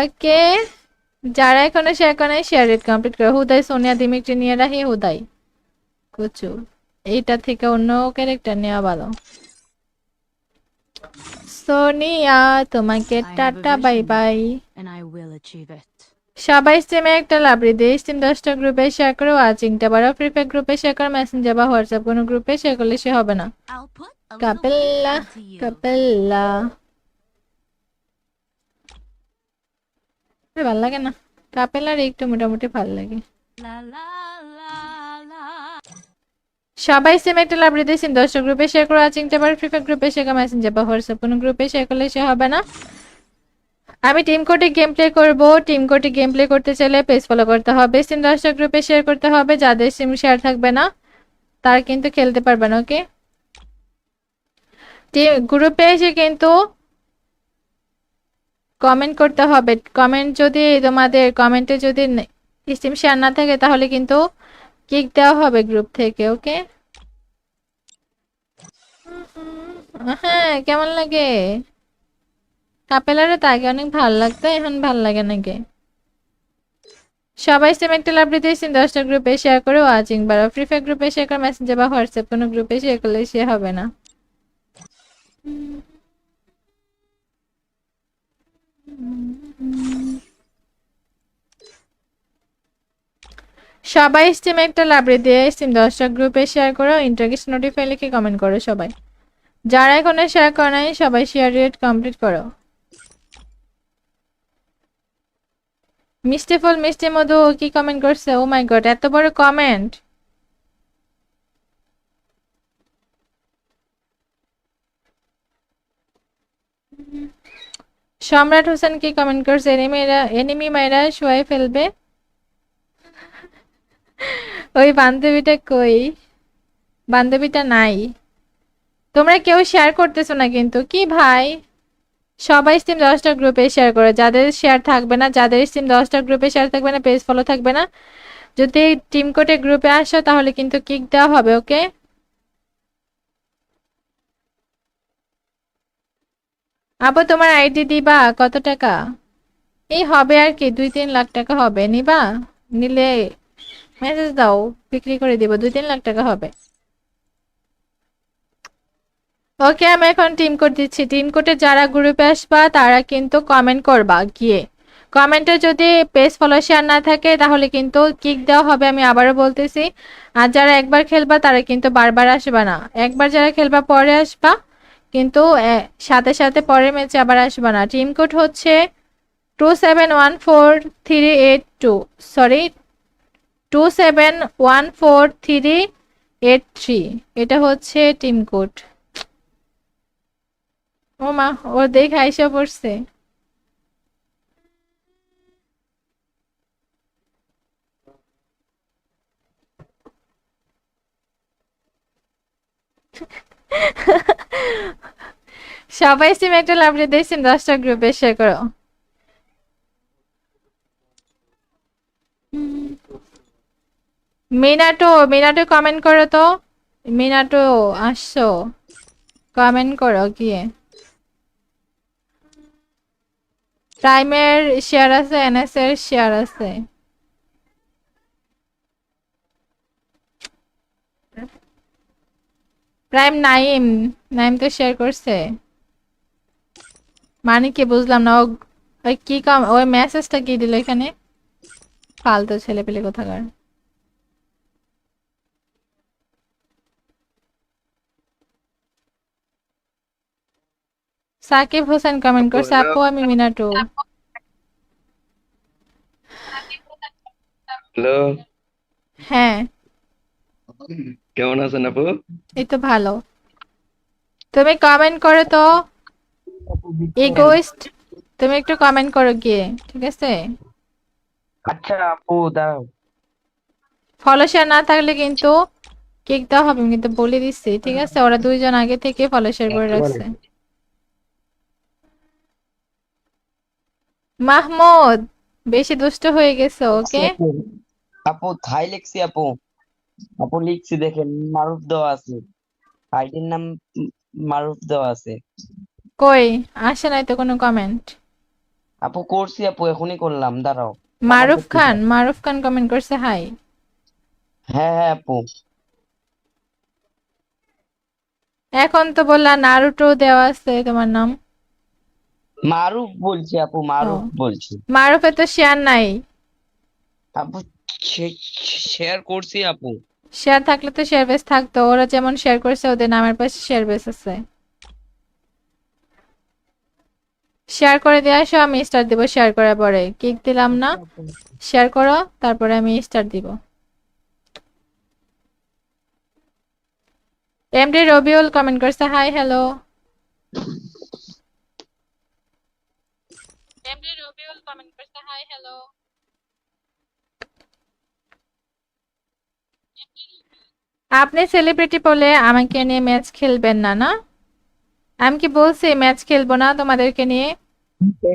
ওকে, যারা এখনো শেয়ার করে শেয়ার রেট কমপ্লিট করে। হুদাই সোনিয়া দিমিত্রি নিয়ে রাখি, হুদাই কুচু। এইটা থেকে অন্য ক্যারেক্টার নেওয়া ভালো। সোনিয়া তোমাকে টাটা বাই বাই। সবাই স্ট্রিমে একটা লাভরি দিয়ে স্ট্রিম 10টা গ্রুপে শেয়ার করে, ওয়াচিংটা বাড়াও। ফ্রি ফায়ার গ্রুপে শেয়ার করে, মেসেঞ্জার বা হোয়াটসঅ্যাপ কোনো গ্রুপে শেয়ার করলে সে হবে না। কাপেল্লা কাপেল্লা ভাল লাগে না, কাপেলার একটু মোটামুটি ভাল লাগে। সবাই সেম একটা লাভরি দিয়ে স্ট্রিম 10টা গ্রুপে শেয়ার করে, ওয়াচিংটা বাড়াও। ফ্রি ফায়ার গ্রুপে শেয়ার, মেসেঞ্জার বা হোয়াটসঅ্যাপ কোনো গ্রুপে শেয়ার করলে সে হবে না। আমি টিম কোডে গেম প্লে করবো। টিম কোডে গেম প্লে করতে চাইলে পেজ ফলো করতে হবে, সিম 10টা গ্রুপে শেয়ার করতে হবে। যাদের সিম শেয়ার থাকবে না তারা কিন্তু খেলতে পারবে না। ওকে, গ্রুপে এসে কিন্তু কমেন্ট করতে হবে। কমেন্ট যদি তোমাদের কমেন্টে যদি সিম শেয়ার না থাকে তাহলে কিন্তু কিক দেওয়া হবে গ্রুপ থেকে। ওকে, হ্যাঁ কেমন লাগে? কাপেলারে তো আগে অনেক ভালো লাগতো, এখন ভাল লাগে নাকি? সবাই সেম একটা লাভ দিতে সিম 10টা গ্রুপে শেয়ার করে, ওয়াচিং বাড়াও। ফ্রি ফায়ার গ্রুপে শেয়ার করে, মেসেঞ্জার বা হোয়াটসঅ্যাপ কোনো গ্রুপে শেয়ার করলে সে হবে না। সবাই স্টিমে একটা লাইব্রেরি দিয়ে স্টিম 10টা গ্রুপে শেয়ার করো, ইন্টারগেশন নোটিফাই লিখে কমেন্ট করো সবাই। যারা এখনো শেয়ার করে নাই সবাই শেয়ার রেট কমপ্লিট করো। মিষ্টি ফুল মিষ্টি মধু কি কমেন্ট করছে? ও মাই গড, এত বড় কমেন্ট! সম্রাট হোসেন কি কমেন্ট করছে? এনিমি মাইরা শোয়াই ফেলবে। ওই বান্ধবীটা কই? বান্ধবীটা নাই। তোমরা কেউ শেয়ার করতেছো না কিন্তু, কি ভাই? সবাই স্টিম 10টা গ্রুপে শেয়ার করো। যাদের শেয়ার থাকবে না, যাদের স্টিম 10টা গ্রুপে শেয়ার থাকবে না, পেজ ফলো থাকবে না, যদি টিম কোডে গ্রুপে আসো তাহলে কিন্তু কিক দেওয়া হবে। ওকে, আপু তোমার আইডি দিবা? কত টাকা? এই হবে আর কি, 2-3 লাখ টাকা হবে। নিবা? নিলে মেসেজ দাও, বিক্রি করে দিব। 2-3 লাখ টাকা হবে। ওকে, আমি এখন টিম কোড দিচ্ছি। টিম কোডে যারা গ্রুপে আসবা তারা কিন্তু কমেন্ট করবা গিয়ে। কমেন্টে যদি পেজ ফলো শেয়ার না থাকে তাহলে কিন্তু কিক দেওয়া হবে, আমি আবারও বলতেছি। আর যারা একবার খেলবা তারা কিন্তু বারবার আসবা না। একবার যারা খেলবা পরে আসবা, কিন্তু সাথে সাথে পরের ম্যাচে আবার আসবা না। টিম কোড হচ্ছে 271438 2, সরি 271438 3। এটা হচ্ছে টিম কোড। ও মা, ও দেখে আইসা পড়ছে। সবাই সিম একটা লাভ দিয়ে সিম 10টা গ্রুপে শেয়ার করো। মিনাটো, মিনাটো কমেন্ট করো তো। মিনাটো আসছো, কমেন্ট করো গিয়ে। প্রাইমের শেয়ার আছে, এনএস এর শেয়ার আছে। প্রাইম নাইম, নাইম তো শেয়ার করছে। মানে কি বুঝলাম না। ওই কি কম, ওই মেসেজটা কি দিল এখানে? ফালতু ছেলে পেলে কোথাকার। সাকিব হোসেন কমেন্ট আপু করছে, হ্যালো। আপু আমি মিনাটো। হ্যালো, হ্যাঁ, কেমন আছেন আপু? এই তো ভালো। তুমি কমেন্ট করো তো, ইগোইস্ট। তুমি একটু কমেন্ট করো গিয়ে, ঠিক আছে? আচ্ছা আপু দাঁড়াও। ফলো শেয়ার না থাকলে কিন্তু কিক দেওয়া হবে, আমি কিন্তু বলে দিচ্ছি, ঠিক আছে? ওরা দুইজন আগে থেকে ফলো শেয়ার করে রাখছে। মাহমুদ, বেশি দুষ্ট হয়ে গেছে। লিখছি ওকে, আপু। আপু থাই লিখছি আপু। আপু লিখছি দেখেন, মারুফ দেওয়া আছে। আইডির নাম মারুফ দেওয়া আছে। কই আসে নাই তো কোনো কমেন্ট। আপু করছি আপু, এখনই করলাম, দাঁড়াও। আবার মারুফ করতে খান, দাও। মারুফ খান কমেন্ট করছে হাই। হ্যাঁ হ্যাঁ আপু। এখন তো বললা নারুটো দেওয়া আছে তোমার নাম। মারুফ বলছি আপু, ও, মারুফ বলছি। মারুফে তো শেয়ার নাই। আপু শেয়ার করছি আপু। শেয়ার থাকলে তো শেয়ার বেস থাকতো, ওরা যেমন শেয়ার করছে ওদের নামের পাশে শেয়ার বেস আছে। শেয়ার করে দিয়ে আসো, আমি স্টার দিব শেয়ার করার পরে, কিক দিলাম না। আচ্ছা আপু। শেয়ার করো, তারপরে আমি স্টার দিব। এমডি রবিউল কমেন্ট করছে hi hello. MD Rabiul comment করছে হাই হ্যালো। আপনি সেলিব্রিটি বলে আমাকে নিয়ে ম্যাচ খেলবেন না না? আমি কি বলছি ম্যাচ খেলবো না তোমাদেরকে নিয়ে?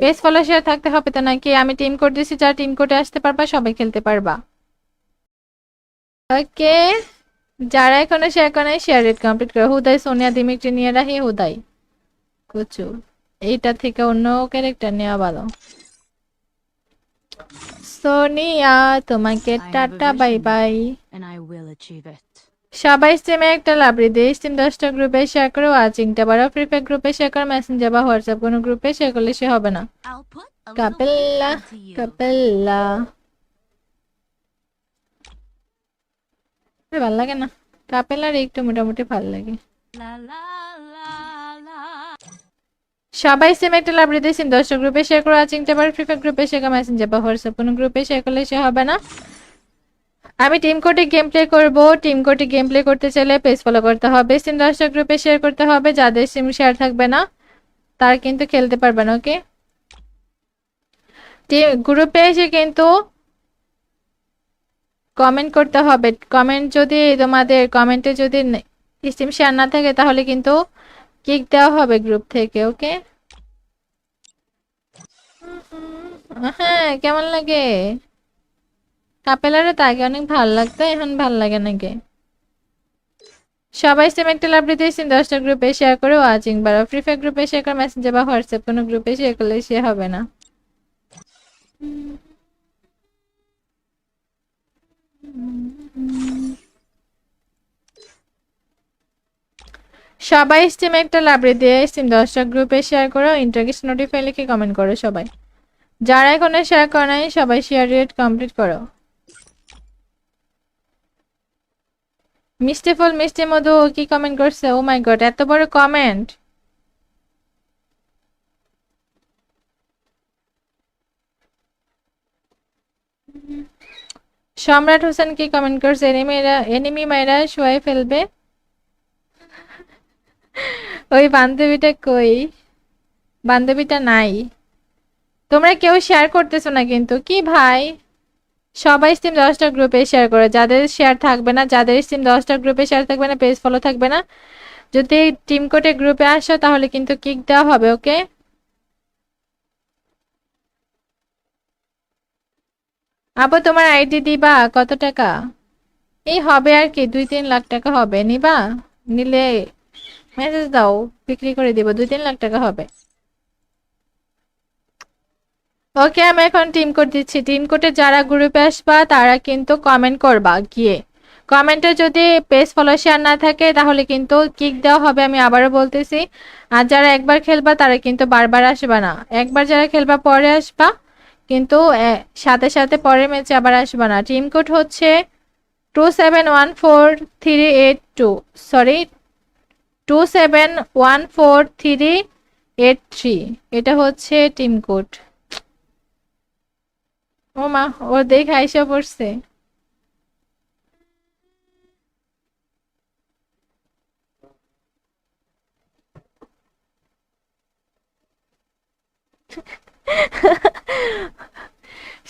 পেজ ফলো শেয়ার থাকতে হবে তো নাকি? আমি টিম কোড দিছি, যারা টিম কোডে আসতে পারবা সবাই খেলতে পারবা। ওকে, যারা এখনো শেয়ার করে শেয়ার রেট কমপ্লিট করে হুদাই সোনিয়া দিমিত্রি নিয়ে রাখি হুদাই কুচু। এইটা থেকে অন্য ক্যারেক্টার নেওয়া ভালো। সোনিয়া তোমাকে I have a tata bye vision, bye. and I will achieve it. সবাই স্টিমে একটা লাভরি দিয়ে স্টিম 10টা গ্রুপে শেয়ার করে, ওয়াচিংটা বারো, ফ্রি ফায়ার গ্রুপে শেয়ার করে, মেসেঞ্জার বা হোয়াটসঅ্যাপ কোনো গ্রুপে শেয়ার করলে সে হবে না। I'll put a little faith কাপেল্লা into you. কাপেল্লা ভাল লাগে না, কাপেলার একটু মোটামুটি ভাল লাগে। La la la la. সবাই সেম একটা লাভরি দিয়ে স্টিম 10টা গ্রুপে শেয়ার করে, ওয়াচিংটা বারো, ফ্রি ফায়ার গ্রুপে শেয়ার করে, মেসেঞ্জার বা হোয়াটসঅ্যাপ কোনো গ্রুপে শেয়ার করলে সে হবে না। আমি টিম কোডে গেম প্লে করবো। টিম কোডে গেম প্লে করতে চাইলে পেজ ফলো করতে হবে, সিম 10টা গ্রুপে শেয়ার করতে হবে। যাদের সিম শেয়ার থাকবে না তারা কিন্তু খেলতে পারবে না। ওকে, গ্রুপে এসে কিন্তু কমেন্ট করতে হবে। কমেন্ট যদি তোমাদের কমেন্টে যদি স্টিম শেয়ার না থাকে তাহলে কিন্তু কিক দেওয়া হবে গ্রুপ থেকে। ওকে, হ্যাঁ কেমন লাগে? কাপেলারে তো আগে অনেক ভালো লাগতো, এখন ভাল লাগে নাকি? সবাই সেম একটা লাভ দিতে সিম 10টা গ্রুপে শেয়ার করে, ওয়াচিং বাড়াও, ফ্রি ফায়ার গ্রুপে শেয়ার করে, মেসেঞ্জার বা হোয়াটসঅ্যাপ কোনো গ্রুপে শেয়ার করলে সে হবে না। সবাই স্টিমে একটা লাইব্রেরি দিয়ে স্টিম 10টা গ্রুপে শেয়ার করো, ইন্টারগেশন নোটিফাই লিখে কমেন্ট করো সবাই। যারা এখনো শেয়ার করে নাই সবাই শেয়ার রেট কমপ্লিট করো। মিষ্টি ফুল মিষ্টি মধু কি কমেন্ট করছে? ও মাই গড, এত বড় কমেন্ট! সম্রাট হোসেন কি কমেন্ট করছে? এনিমি মাইরা শোয়াই ফেলবে। ওই বান্ধবীটা কই? বান্ধবীটা নাই। তোমরা কেউ শেয়ার করতেছো না কিন্তু, কি ভাই? সবাই স্টিম 10টা গ্রুপে শেয়ার করো। যাদের শেয়ার থাকবে না, যাদের স্টিম 10টা গ্রুপে শেয়ার থাকবে না, পেজ ফলো থাকবে না, যদি টিম কোডে গ্রুপে আসো তাহলে কিন্তু কিক দেওয়া হবে। ওকে, আপু তোমার আইডি দিবা? কত টাকা? এই হবে আর কি, 2-3 লাখ টাকা হবে। নিবা? নিলে মেসেজ দাও, বিক্রি করে দিব, 2-3 লাখ টাকা হবে। ওকে, আমি এখন টিম কোড দিচ্ছি। টিম কোডে যারা গ্রুপে আসবা তারা কিন্তু কমেন্ট করবা গিয়ে। কমেন্টে যদি পেজ ফলো শেয়ার না থাকে তাহলে কিন্তু কিক দেওয়া হবে, আমি আবারও বলতেছি। আর যারা একবার খেলবা তারা কিন্তু বারবার আসবা না। একবার যারা খেলবা পরে আসবা, কিন্তু সাথে সাথে পরের ম্যাচে আবার আসবা না। টিম কোড হচ্ছে 271438 2, সরি 271438 3, এটা হচ্ছে টিম কোড। ও মা, ও দেখে আইসা পড়ছে।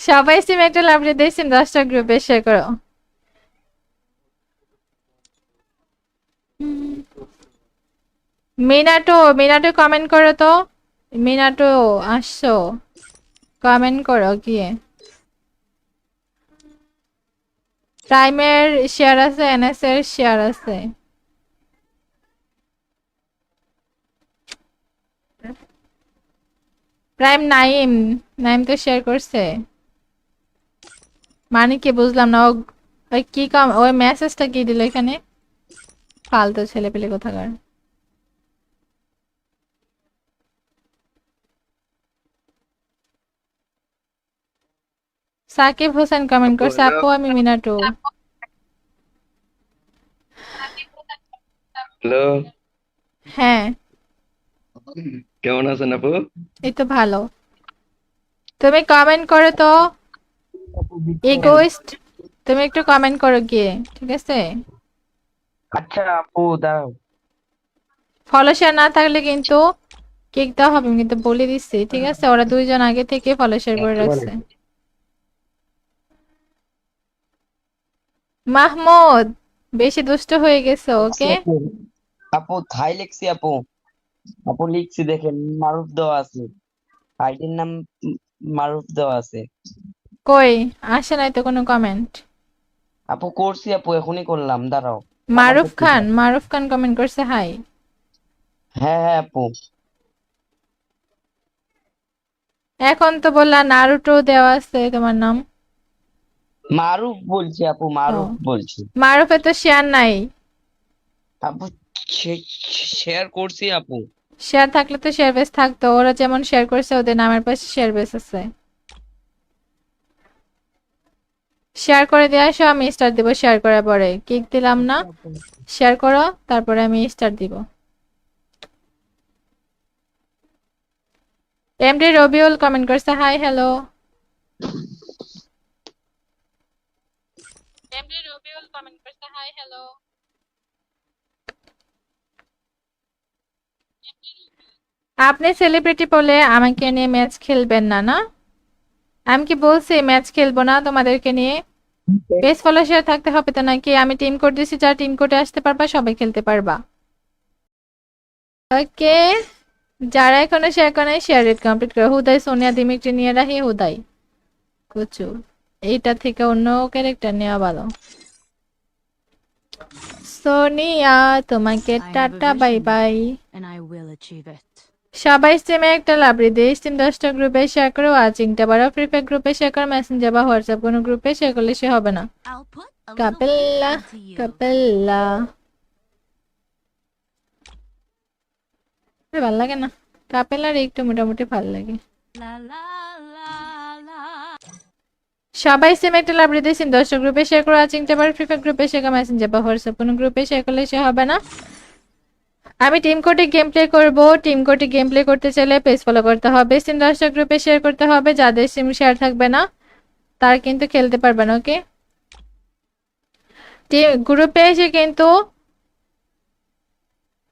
সবাই সিম একটা লাভ দিয়ে সিম 10টা গ্রুপে শেয়ার করো। মিনাটো, মিনাটো কমেন্ট করো তো। মিনাটো আসছো, কমেন্ট করো গিয়ে। প্রাইমের শেয়ার আছে, এনএস এর শেয়ার আছে। প্রাইম নাইম, নাইম তো শেয়ার করছে, মানে কি বুঝলাম না। ওই কি ওই মেসেজটা কি দিল এখানে, ফালতু ছেলে পেলে কোথাকার। সাকিব হোসেন কমেন্ট আপু করছে, হ্যালো, আপু আমি মিনাটু। হ্যালো, হ্যাঁ, কেমন আছেন আপু? এই তো ভালো। তুমি কমেন্ট করো তো, আপু বিকেল। ইগোইস্ট। তুমি একটু কমেন্ট করো গিয়ে, ঠিক আছে? আচ্ছা আপু দাঁড়াও। ফলো শেয়ার না থাকলে কিন্তু কিক দেওয়া হবে, আমি কিন্তু বলে দিচ্ছি, ঠিক আছে? ওরা দুইজন আগে থেকে ফলো শেয়ার করে রাখছে। মাহমুদ, বেশি দুষ্ট হয়ে গেছে, লিখছি ওকে? আপু। আপু থাই লিখছি আপু। আপু লিখছি দেখেন, মারুফ দেওয়া আছে। আইডির নাম মারুফ দেওয়া আছে। কই আসে নাই তো কোনো কমেন্ট। আপু করছি আপু, এখনই করলাম, দাঁড়াও। আবার মারুফ করতে খান, দাও। মারুফ খান কমেন্ট করছে হাই। হ্যাঁ হ্যাঁ আপু। এখন তো বললা নারুটো দেওয়া আছে তোমার নাম। মারুফ বলছি আপু, ও, মারুফ বলছি। মারুফে তো শেয়ার নাই। আপু শেয়ার করছি আপু। শেয়ার থাকলে তো শেয়ার বেস থাকতো, ওরা যেমন শেয়ার করছে ওদের নামের পাশে শেয়ার বেস আছে। শেয়ার করে দিয়ে আসো, আমি স্টার দিব শেয়ার করার পরে। কিক দিলাম না, আচ্ছা আপু। শেয়ার করো, তারপরে আমি স্টার দিব। এমডি রবিউল কমেন্ট করছে hi hello. MD Rabiul comment করছে হাই হ্যালো। আপনি সেলিব্রিটি বলে আমাকে নিয়ে ম্যাচ খেলবেন না, না? আমি কি বলছি ম্যাচ খেলবো না তোমাদেরকে নিয়ে? পেজ ফলো শেয়ার থাকতে হবে তো নাকি? আমি টিম কোড দিছি, যারা টিম কোডে আসতে পারবা সবাই খেলতে পারবা, ওকে? যারা এখনো শেয়ার করে শেয়ার রেট কমপ্লিট করে হুদাই সোনিয়া দিমিত্রি নিয়ে রাখি, হুদাই কুচু। এইটা থেকে অন্য ক্যারেক্টার নেওয়া ভালো। সোনিয়া তোমাকে I have a tata bye vision, bye. and I will achieve it. সবাই স্টিমে একটা লাভরি দিয়ে স্টিম 10টা গ্রুপে শেয়ার করে, ওয়াচিংটা বারো, ফ্রি ফায়ার গ্রুপে শেয়ার করে, মেসেঞ্জার বা হোয়াটসঅ্যাপ কোনো গ্রুপে শেয়ার করলে সে হবে না। I'll put a little faith কাপেল্লা, into you. কাপেল্লা, ভাল লাগে না কাপেলার, একটু মোটামুটি ভাল লাগে। La la la la. সবাই সেম একটা লাভরি দিয়ে স্টিম 10টা গ্রুপে শেয়ার করে, ওয়াচিংটা বারো, ফ্রি ফায়ার গ্রুপে শেয়ার করে, মেসেঞ্জার বা হোয়াটসঅ্যাপ কোনো গ্রুপে শেয়ার করলে সে হবে না। আমি টিম কোডে গেম প্লে করবো। টিম কোডে গেম প্লে করতে চাইলে পেজ ফলো করতে হবে, সিম 10টা গ্রুপে শেয়ার করতে হবে। যাদের সিম শেয়ার থাকবে না তারা কিন্তু খেলতে পারবে না, ওকে? গ্রুপে এসে কিন্তু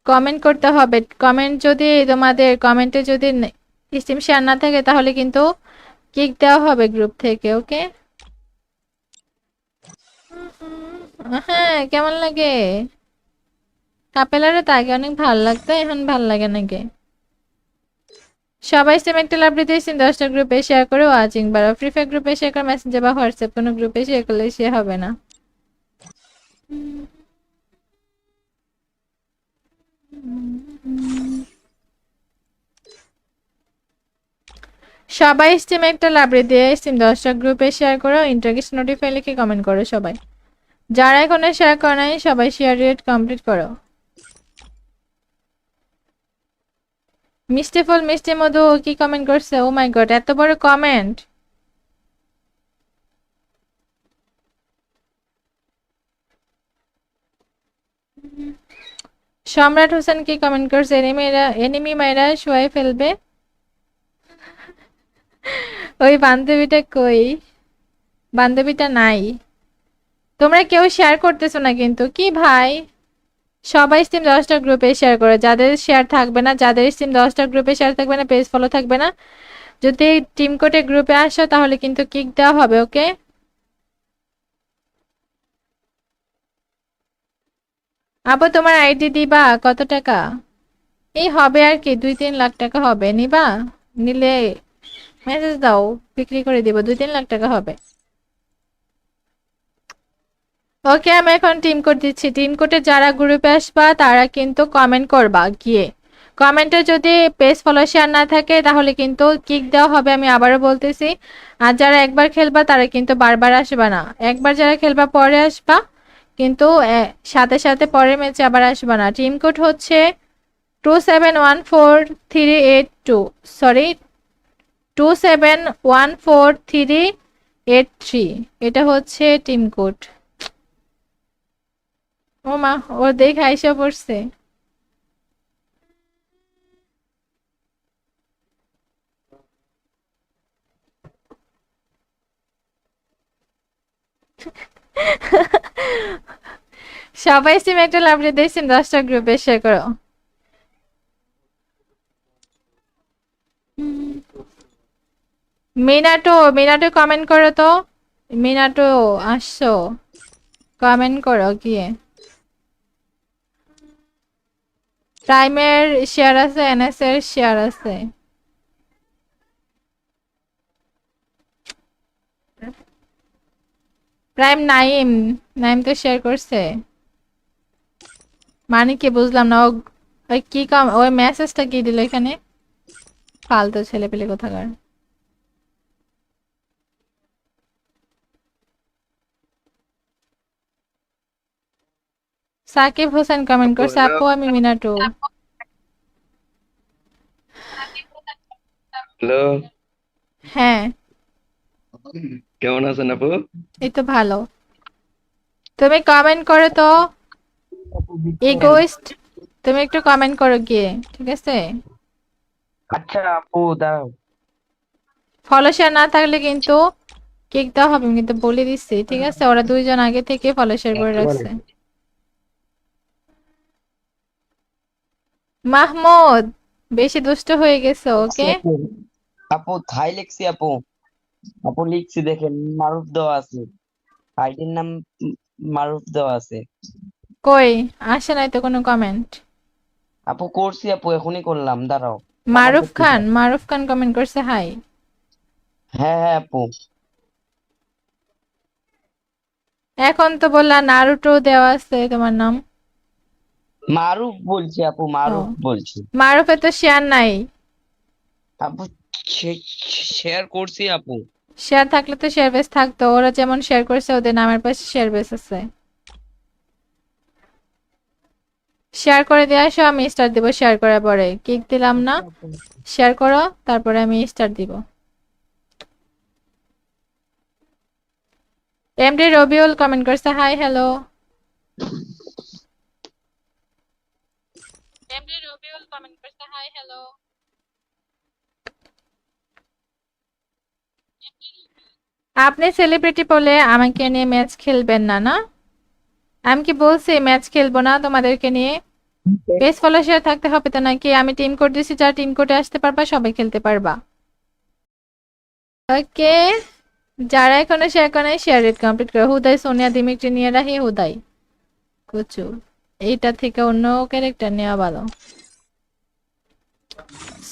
কমেন্ট করতে হবে। কমেন্ট যদি তোমাদের কমেন্টে যদি স্টিম শেয়ার না থাকে তাহলে কিন্তু কিক দেওয়া হবে গ্রুপ থেকে, ওকে? হ্যাঁ, কেমন লাগে? কাপেলারে তো আগে অনেক ভালো লাগতো, এখন ভালো লাগে নাকি? সবাই সেম একটা লাভ দিতে সিম 10টা গ্রুপে শেয়ার করে, ওয়াচিং বাড়াও, ফ্রি ফায়ার গ্রুপে শেয়ার করে, মেসেঞ্জার বা হোয়াটসঅ্যাপ কোনো গ্রুপে শেয়ার করলে সে হবে না। সবাই স্টিমে একটা লাইব্রেরি দিয়ে স্টিম 10টা গ্রুপে শেয়ার করো, ইন্টারগেশন নোটিফাই লিখে কমেন্ট করো সবাই। যারা এখনো শেয়ার করে নাই সবাই শেয়ার রেট কমপ্লিট করো। মিষ্টি ফুল মিষ্টি মধু কি কমেন্ট করছে? ও মাই গড, এত বড় কমেন্ট! সম্রাট হোসেন কি কমেন্ট করছে? এনিমি মাইরা শোয়াই ফেলবে। ওই বান্ধবীটা কই? বান্ধবীটা নাই। তোমরা কেউ শেয়ার করতেছো না কিন্তু, কি ভাই? সবাই স্টিম 10টা গ্রুপে শেয়ার করো। যাদের শেয়ার থাকবে না, যাদের স্টিম 10টা গ্রুপে শেয়ার থাকবে না, পেজ ফলো থাকবে না, যদি টিম কোডে গ্রুপে আসো তাহলে কিন্তু কিক দেওয়া হবে, ওকে? আপু তোমার আইডি দিবা? কত টাকা? এই হবে আর কি, 2-3 লাখ টাকা হবে। নিবা? নিলে মেসেজ দাও, বিক্রি করে দিব, 2-3 লাখ টাকা হবে। ওকে, আমি এখন টিম কোড দিচ্ছি। টিম কোডে যারা গ্রুপে আসবা তারা কিন্তু কমেন্ট করবা গিয়ে। কমেন্টে যদি পেজ ফলো শেয়ার না থাকে তাহলে কিন্তু কিক দেওয়া হবে, আমি আবারও বলতেছি। আর যারা একবার খেলবা তারা কিন্তু বারবার আসবা না, একবার যারা খেলবা পরে আসবা, কিন্তু সাথে সাথে পরের ম্যাচে আবার আসবা না। টিম কোড হচ্ছে 271438 সরি 271438 এটা হচ্ছে টিম কোড। ও মা, ও দেখে আইসা পড়ছে। সবাই সিম একটা লাভ দিয়ে সিম 10টা গ্রুপে শেয়ার করো। মিনাটো, মিনাটো কমেন্ট করো তো। মিনাটো আসছো, কমেন্ট করো গিয়ে। প্রাইমের শেয়ার আছে, এনএস এর শেয়ার আছে। প্রাইম নাইম, নাইম তো শেয়ার করছে, মানে কি বুঝলাম না। ওই কি ওই মেসেজটা কি দিল এখানে, ফালতু ছেলে পেলে কোথাকার। সাকিব হোসেন কমেন্ট আপু করছে, হ্যালো, আপু আমি মিনাটু। হ্যালো, হ্যাঁ, কেমন আছেন আপু? এই তো ভালো। তুমি কমেন্ট করো তো, আপু বিট্টু। ইগোইস্ট। তুমি একটু কমেন্ট করো গিয়ে, ঠিক আছে? আচ্ছা আপু দাঁড়াও। ফলো শেয়ার না থাকলে কিন্তু কিক দেওয়া হবে, আমি কিন্তু বলে দিচ্ছি, ঠিক আছে? ওরা দুইজন আগে থেকে ফলো শেয়ার করে রাখছে। মাহমুদ, বেশি দুষ্ট হয়ে গেছে, ওকে? আপু আপু থাই লিখছি আপু। আপু লিখছি দেখেন, মারুফ দেওয়া আছে। আইডির নাম মারুফ দেওয়া আছে। কই আসে নাই তো কোনো কমেন্ট। আপু করছি আপু, এখনই করলাম, দাঁড়াও। আবার মারুফ দেখতে খান, দাও। মারুফ খান কমেন্ট করছে হাই। হ্যাঁ হ্যাঁ আপু। এখন তো বললা নারুটো দেওয়া আছে তোমার নাম। মারুফ বলছি আপু, ও, মারুফ বলছি। মারুফে তো শেয়ার নাই। আপু শেয়ার করছি আপু। শেয়ার থাকলে তো শেয়ার বেস থাকতো, ওরা যেমন শেয়ার করছে ওদের নামের পাশে শেয়ার বেস আছে। শেয়ার করে দিয়ে আসো, আমি স্টার দিব শেয়ার করার পরে। কিক দিলাম না, আচ্ছা আপু। শেয়ার করো তারপরে আমি স্টার দিব। এমডি রবিউল কমেন্ট করছে hi hello. MD Rabiul comment করছে হাই হ্যালো। আপনি সেলিব্রিটি বলে আমাকে নিয়ে ম্যাচ খেলবেন না, না? আমি কি বলছি ম্যাচ খেলবো না তোমাদেরকে নিয়ে? পেজ ফলো শেয়ার থাকতে হবে তো নাকি? আমি টিম কোড দিছি, যারা টিম কোডে আসতে পারবা সবাই খেলতে পারবা, ওকে? যারা এখনো শেয়ার করে শেয়ার রেট কমপ্লিট করে। হুদাই সোনিয়া দিমিত্রি নিয়ে রাখি, হুদাই কুচু। এইটা থেকে অন্য ক্যারেক্টার নেওয়া ভালো।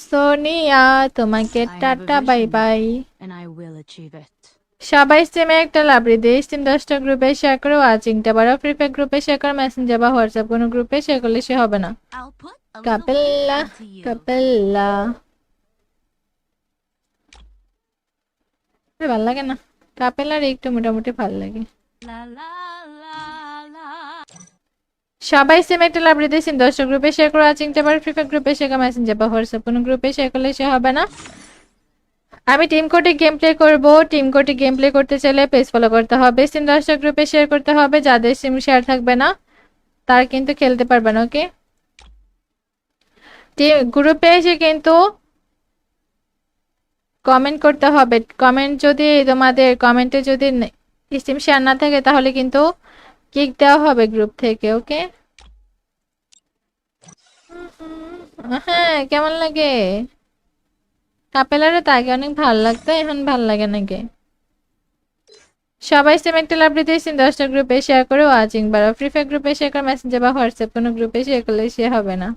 সোনিয়া তোমাকে I have a tata bye vision, bye. and I will achieve it. সবাই স্ট্রিমে একটা লাভরি দিয়ে স্ট্রিম 10টা গ্রুপে শেয়ার করো, ওয়াচিংটা বারো, ফ্রি ফায়ার গ্রুপে শেয়ার করো, মেসেঞ্জার বা হোয়াটসঅ্যাপ কোনো গ্রুপে শেয়ার করলে সে হবে না। I'll put a little কাপেল্লা, faith into you. কাপেল্লা ভাল লাগে না, কাপেল্লার একটু মোটামুটি ভাল লাগে। La la la la. সবাই সেম একটা লাভরি দিয়ে স্ট্রিম 10টা গ্রুপে শেয়ার করো, ওয়াচিংটা বারো, ফ্রি ফায়ার গ্রুপে শেয়ার করো, মেসেঞ্জার বা হোয়াটসঅ্যাপ কোনো গ্রুপে শেয়ার করলে সে হবে না। আমি টিম কোডে গেম প্লে করবো। টিম কোডে গেম প্লে করতে চাইলে পেজ ফলো করতে হবে, সিম 10টা গ্রুপে শেয়ার করতে হবে। যাদের সিম শেয়ার থাকবে না তারা কিন্তু খেলতে পারবে না, ওকে? গ্রুপে এসে কিন্তু কমেন্ট করতে হবে। কমেন্ট যদি তোমাদের কমেন্টে যদি সিম শেয়ার না থাকে তাহলে কিন্তু কিক দেওয়া হবে গ্রুপ থেকে, ওকে? হ্যাঁ, কেমন লাগে? কাপেলারে তো আগে অনেক ভালো লাগতো, এখন ভালো লাগে নাকি? সবাই সেম একটা লাভ দিতে সিম 10টা গ্রুপে শেয়ার করে, ওয়াচিং বাড়াও, ফ্রি ফায়ার গ্রুপে শেয়ার করে, মেসেঞ্জার বা হোয়াটসঅ্যাপ কোনো গ্রুপে শেয়ার করলে সে হবে না।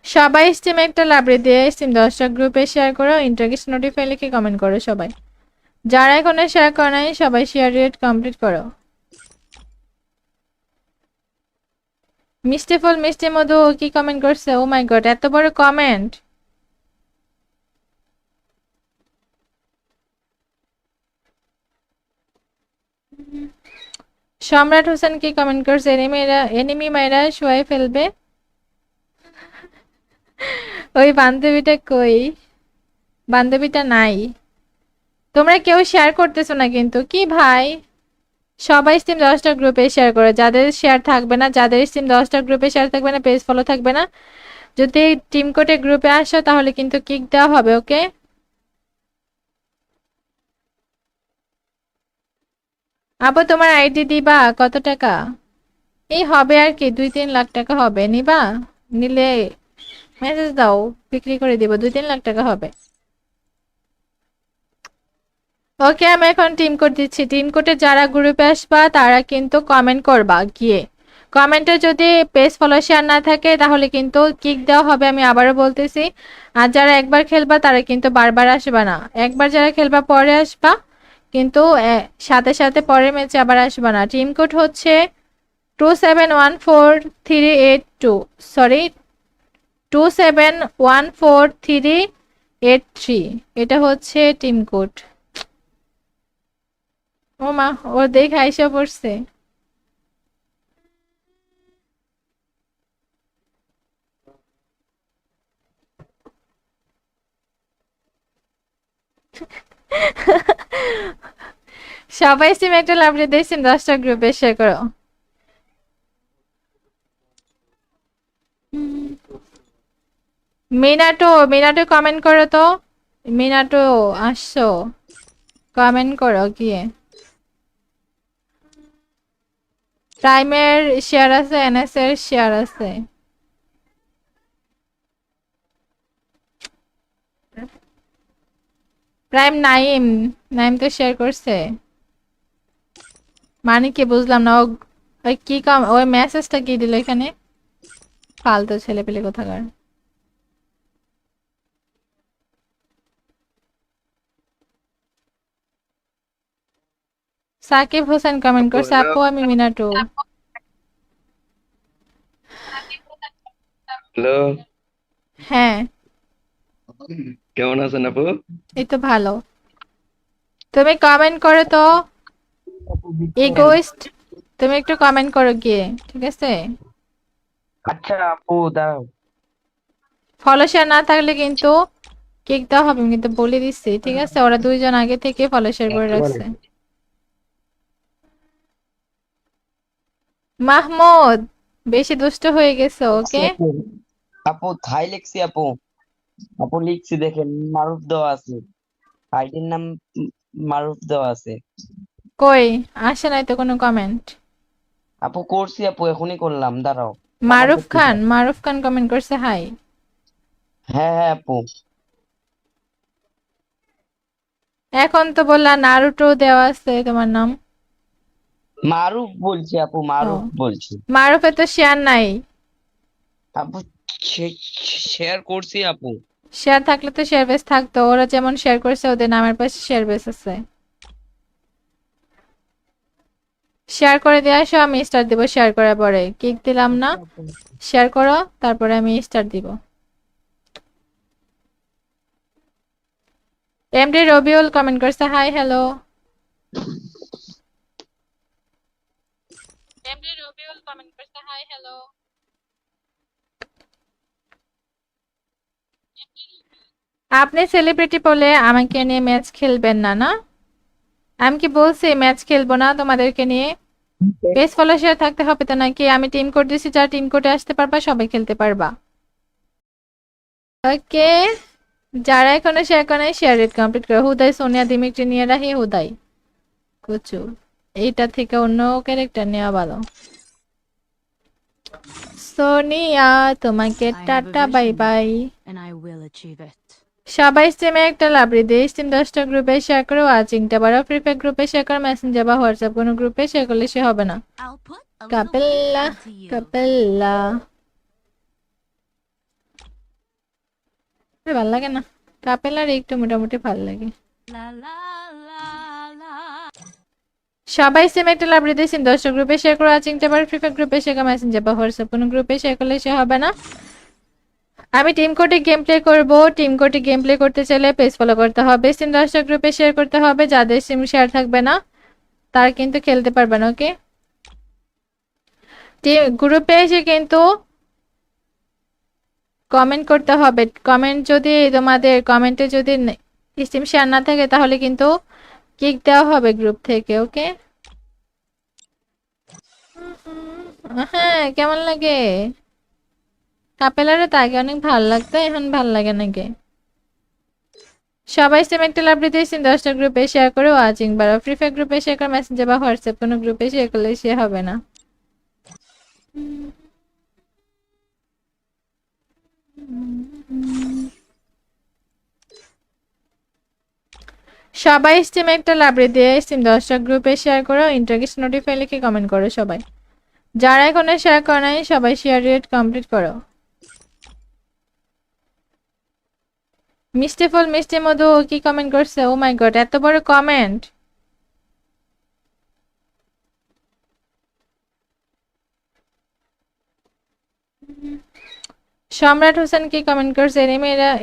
সবাই স্টিমে একটা লাইব্রেরি দিয়ে স্টিম 10টা গ্রুপে শেয়ার করো, ইন্টারগেশন নোটিফাই লিখে কমেন্ট করো সবাই। যারা এখনো শেয়ার করে নাই সবাই শেয়ার রেট কমপ্লিট করো। মিষ্টি ফুল মিষ্টি মধু কি কমেন্ট করছে? ও মাই গড, এত বড় কমেন্ট! সম্রাট হোসেন কি কমেন্ট করছে? এনিমি মাইরা শুয়াই ফেলবে। ওই বান্ধবীটা কই? বান্ধবীটা নাই। তোমরা কেউ শেয়ার করতেছো না কিন্তু, কি ভাই? সবাই স্টিম 10টা গ্রুপে শেয়ার করো। যাদের শেয়ার থাকবে না, যাদের স্টিম 10টা গ্রুপে শেয়ার থাকবে না, পেজ ফলো থাকবে না, যদি টিম কোডে গ্রুপে আসো তাহলে কিন্তু কিক দেওয়া হবে, ওকে? আপু তোমার আইডি দিবা? কত টাকা? এই হবে আর কি, 2-3 লাখ টাকা হবে। নিবা? নিলে মেসেজ দাও, বিক্রি করে দিব। 2-3 লাখ টাকা হবে। ওকে, আমি এখন টিম কোড দিচ্ছি। টিম কোডে যারা গ্রুপে আসবা তারা কিন্তু কমেন্ট করবা গিয়ে। কমেন্টে যদি পেজ ফলো শেয়ার না থাকে তাহলে কিন্তু কিক দেওয়া হবে, আমি আবারও বলতেছি। আর যারা একবার খেলবা তারা কিন্তু বারবার আসবা না। একবার যারা খেলবা পরে আসবা, কিন্তু সাথে সাথে পরের ম্যাচে আবার আসবা না। টিম কোড হচ্ছে 271438 সরি 271438 এটা হচ্ছে টিম কোড। ও মা, ও দেখে আইসা পড়ছে। সবাই সিম একটা লাভ দিয়ে সিম 10টা গ্রুপে শেয়ার করো। মিনাটো, মিনাটো কমেন্ট করো তো। মিনাটো আসছো, কমেন্ট করো গিয়ে। প্রাইমের শেয়ার আছে, এনএস এর শেয়ার আছে। প্রাইম নাইম, নাইম তো শেয়ার করছে। মানে কি বুঝলাম না। ওই কি ওই মেসেজটা কি দিল এখানে? ফালতু ছেলে পেলে কোথাকার। সাকিব হোসেন কমেন্ট আপু করছে, হ্যালো, আপু আমি মিনাটু। হ্যালো, হ্যাঁ, কেমন আছেন আপু? এই তো ভালো। তুমি কমেন্ট করো তো, আপু দিচ্ছেন? ইগোইস্ট। তুমি একটু কমেন্ট করো গিয়ে, ঠিক আছে? আচ্ছা আপু দাঁড়াও। ফলো শেয়ার না থাকলে কিন্তু কিক দেওয়া হবে, আমি কিন্তু বলে দিচ্ছি, ঠিক আছে? ওরা দুইজন আগে থেকে ফলো শেয়ার করে রাখছে। মাহমুদ, বেশি দুষ্ট হয়ে গেছে, লিখছি ওকে? আপু। আপু থাই লিখছি আপু। আপু লিখছি দেখেন, মারুফ দেওয়া আছে। আইডির নাম মারুফ দেওয়া আছে। কই আসে নাই তো কোনো কমেন্ট। আপু করছি আপু, এখনই করলাম, দাঁড়াও। আবার মারুফ করতে খান, দাও। মারুফ খান কমেন্ট করছে হাই। হ্যাঁ হ্যাঁ আপু। এখন তো বললা নারুটো দেওয়া আছে তোমার নাম। মারুফ বলছি আপু, ও, মারুফ বলছি। মারুফে তো শেয়ার নাই। আপু শেয়ার করছি আপু। শেয়ার থাকলে তো শেয়ার বেস থাকতো, ওরা যেমন শেয়ার করছে ওদের নামের পাশে শেয়ার বেস আছে। শেয়ার করে দিয়ে আসো, আমি স্টার দিব। শেয়ার করার পরে কিক দিলাম না, আচ্ছা আপু। শেয়ার করো, তারপরে আমি স্টার দিব। এমডি রবিউল কমেন্ট করছে hi hello. MD Rabiul comment করছে হাই হ্যালো। আপনি সেলিব্রিটি বলে আমাকে নিয়ে ম্যাচ খেলবেন না, না? আমি কি বলছি ম্যাচ খেলবো না তোমাদেরকে নিয়ে? পেজ ফলো শেয়ার থাকতে হবে তো নাকি? আমি টিম কোড দিছি, যারা টিম কোডে আসতে পারবা সবাই খেলতে পারবা, ওকে? যারা এখনো শেয়ার করে শেয়ার রেট কমপ্লিট করে। হুদাই সোনিয়া দিমিত্রি নিয়ে রাখি, হুদাই কুচু। এইটা থেকে অন্য ক্যারেক্টার নেওয়া ভালো। সোনিয়া তোমাকে I have a tata bye vision, bye. and I will achieve it. সবাই স্টিমে একটা লাভরি দিয়ে স্টিম 10টা গ্রুপে শেয়ার করো। ওয়াচিংটা বারো, ফ্রি ফায়ার গ্রুপে শেয়ার করো, মেসেঞ্জার বা হোয়াটসঅ্যাপ কোনো গ্রুপে শেয়ার করলে সে হবে না। I'll put a little faith কাপেল্লা, into you. কাপেল্লা ভাল লাগে না? কাপেল্লার একটু মোটামুটি ভাল লাগে। La la la সবাই সেম একটা লাভ দিয়েছেন, 10টা গ্রুপে শেয়ার করো, ওয়াচিং টেবার ফ্রি ফায়ার গ্রুপে শেয়ার, মেসেঞ্জার বা হোয়াটসঅ্যাপ কোনো গ্রুপে শেয়ার করলে সে হবে না। আমি টিম কোডে গেম প্লে করবো। টিম কোডে গেম প্লে করতে চাইলে পেজ ফলো করতে হবে, সিম 10টা গ্রুপে শেয়ার করতে হবে, যাদের সিম শেয়ার থাকবে না তারা কিন্তু খেলতে পারবে না। ওকে, গ্রুপে এসে কিন্তু কমেন্ট করতে হবে। কমেন্ট যদি তোমাদের কমেন্টে যদি সিম শেয়ার না থাকে তাহলে কিন্তু কিক দেওয়া হবে গ্রুপ থেকে। ওকে, হ্যাঁ কেমন লাগে? কাপেলারে তো আগে অনেক ভালো লাগতো, এখন ভালো লাগে নাকি? সবাই সেম একটা লাভ দিয়েছেন, 10টা গ্রুপে শেয়ার করে, ওয়াচিং বা ফ্রি ফায়ার গ্রুপে শেয়ার করে, মেসেঞ্জার বা হোয়াটসঅ্যাপ কোনো গ্রুপে শেয়ার করলে সে হবে না। সবাই স্টিম একটা লাইব্রেরি দিয়ে স্টিম 10টা গ্রুপে শেয়ার করো, ইন্টারগেশন নোটিফাই লিখে কমেন্ট করো সবাই। যারা এখনো শেয়ার করে নাই সবাই শেয়ার রেট কমপ্লিট করো। মিষ্টি ফুল মিষ্টি মধু কি কমেন্ট করছে? ও মাই গড, এত বড় কমেন্ট! সম্রাট হোসেন কি কমেন্ট করছে?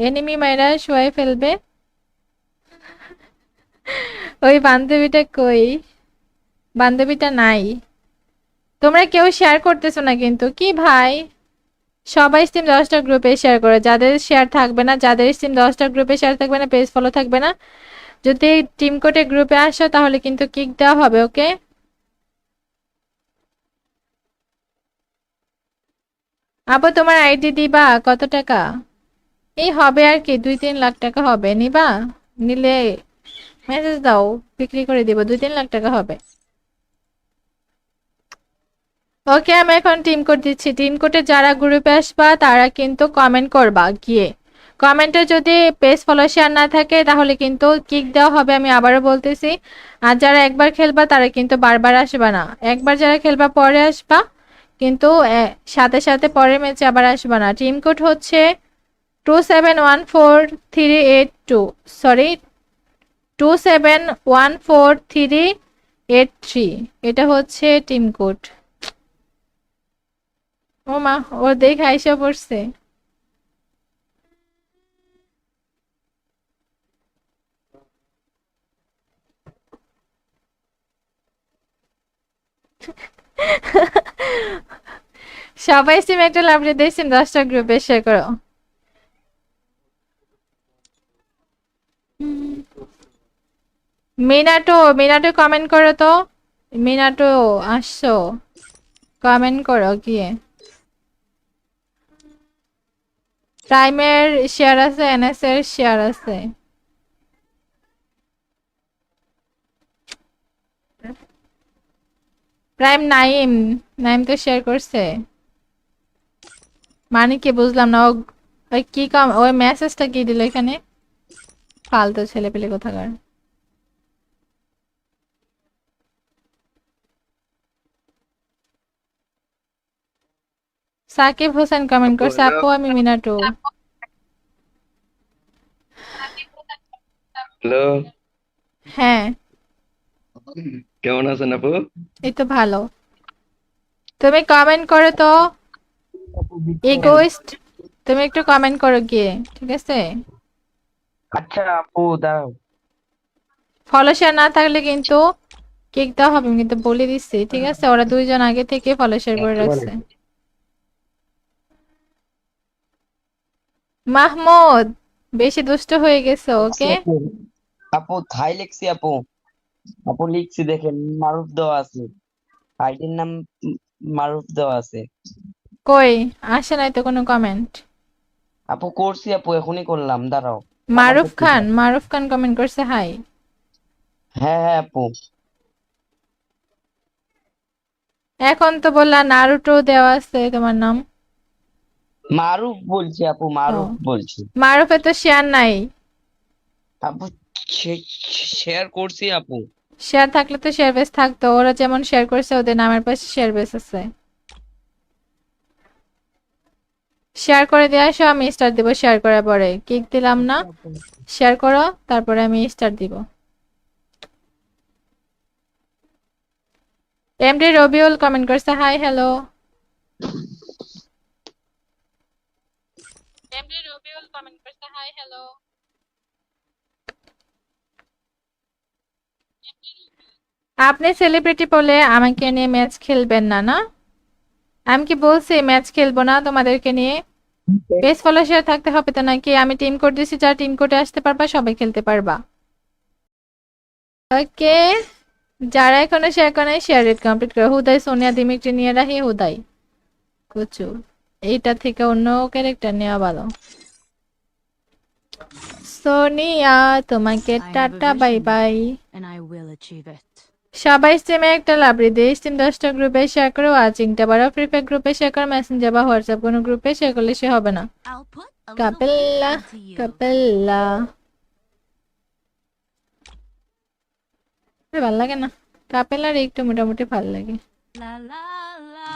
এনিমি মাইরা শোয়াই ফেলবে। ওই বান্ধবীটা কই? বান্ধবীটা নাই। তোমরা কেউ শেয়ার করতেছো না কিন্তু, কি ভাই? সবাই স্টিম 10টা গ্রুপে শেয়ার করো, যাদের শেয়ার থাকবে না, যাদের স্টিম 10টা গ্রুপে শেয়ার থাকবে না, পেজ ফলো থাকবে না, যদি টিম কোডে গ্রুপে আসো তাহলে কিন্তু কিক দেওয়া হবে। ওকে, আপু তোমার আইডি দিবা? কত টাকা? এই হবে আর কি, 2-3 লাখ টাকা হবে। নিবা? নিলে মেসেজ দাও, বিক্রি করে দিব, 2-3 লাখ টাকা হবে। ওকে, আমি এখন টিম কোড দিচ্ছি। টিম কোডে যারা গ্রুপে আসবা তারা কিন্তু কমেন্ট করবা গিয়ে। কমেন্টে যদি পেজ ফলো শেয়ার না থাকে তাহলে কিন্তু কিক দেওয়া হবে, আমি আবারও বলতেছি। আর যারা একবার খেলবা তারা কিন্তু বারবার আসবা না। একবার যারা খেলবা পরে আসবা, কিন্তু সাথে সাথে পরের ম্যাচে আবার আসবা না। টিম কোড হচ্ছে 271438 সরি 271438 এটা হচ্ছে টিম কোড। ও মা, ও দেখে আইসা পড়ছে। সবাই সিম একটা লাভ দিয়ে সিম 10টা গ্রুপে শেয়ার করো। মিনাটো, মিনাটো কমেন্ট করো তো। মিনাটো আসছো, কমেন্ট করো গিয়ে। প্রাইমের শেয়ার আছে, এনএস এর শেয়ার আছে। প্রাইম নাইম, নাইম তো শেয়ার করছে। মানে কি বুঝলাম না, ওই কি ওই মেসেজটা কি দিল এখানে? ফালতু ছেলে পেলে কোথাকার। সাকিব হোসেন কমেন্ট আপু করছে, হ্যালো। আপু আমি মিনাটু। হ্যালো, হ্যাঁ, কেমন আছেন আপু? এই তো ভালো। তুমি কমেন্ট করো তো, আপু দিচ্ছেন? ইগোইস্ট। তুমি একটু কমেন্ট করো গিয়ে, ঠিক আছে? আচ্ছা আপু দাঁড়াও। ফলো শেয়ার না থাকলে কিন্তু কিক দেওয়া হবে, আমি কিন্তু বলে দিচ্ছি, ঠিক আছে? ওরা দুইজন আগে থেকে ফলো শেয়ার করে রাখছে। মাহমুদ, বেশি দুষ্ট হয়ে গেছে। ওকে, আপু আপু থাই লিখছি আপু। আপু লিখছি দেখেন, মারুফ দেওয়া আছে। আইডির নাম মারুফ দেওয়া আছে। কই আসে নাই তো কোনো কমেন্ট। আপু করছি আপু, এখনই করলাম, দাঁড়াও। আবার মারুফ করতে খান, দাও। মারুফ খান কমেন্ট করছে হাই। হ্যাঁ হ্যাঁ আপু। এখন তো বললা নারুটো দেওয়া আছে তোমার নাম। মারুফ বলছি আপু, ও, মারুফ বলছি। মারুফে তো শেয়ার নাই। আপু শেয়ার করছি আপু। শেয়ার থাকলে তো শেয়ার বেস থাকতো, ওরা যেমন শেয়ার করছে ওদের নামের পাশে শেয়ার বেস আছে। শেয়ার করে দিয়ে আসো, আমি স্টার দিব। শেয়ার করার পরে কিক দিলাম না, আচ্ছা আপু। শেয়ার করো তারপরে আমি স্টার দিব। এমডি রবিউল কমেন্ট করছে hi hello. MD Rabiul comment করছে হাই হ্যালো। আপনি সেলিব্রিটি বলে আমাকে নিয়ে ম্যাচ খেলবেন না না? আমি কি বলছি ম্যাচ খেলবো না তোমাদেরকে নিয়ে? পেজ ফলো শেয়ার থাকতে হবে তো নাকি? আমি টিম কোড দিছি, যারা টিম কোডে আসতে পারবা সবাই খেলতে পারবা। ওকে, যারা এখনো শেয়ার করে শেয়ার রেট কমপ্লিট করো। হুদাই সোনিয়া দিমিত্রি নিয়ে রাখি হুদাই কুচু, এইটা থেকে অন্য ক্যারেক্টার নেওয়া ভালো। সোনিয়া তোমাকে I have a tata bye vision, bye. and I will achieve it. সবাই স্টিমে একটা লাভরি দিয়ে স্টিম 10টা গ্রুপে শেয়ার করো, ওয়াচিংটা বারো, ফ্রি ফায়ার গ্রুপে শেয়ার করো, মেসেঞ্জার বা হোয়াটসঅ্যাপ কোনো গ্রুপে শেয়ার করলে সে হবে না। I'll put a little কাপেল্লা faith into you. কাপেল্লা ভাল লাগে না, কাপেল্লার একটু মোটামুটি ভাল লাগে। La la la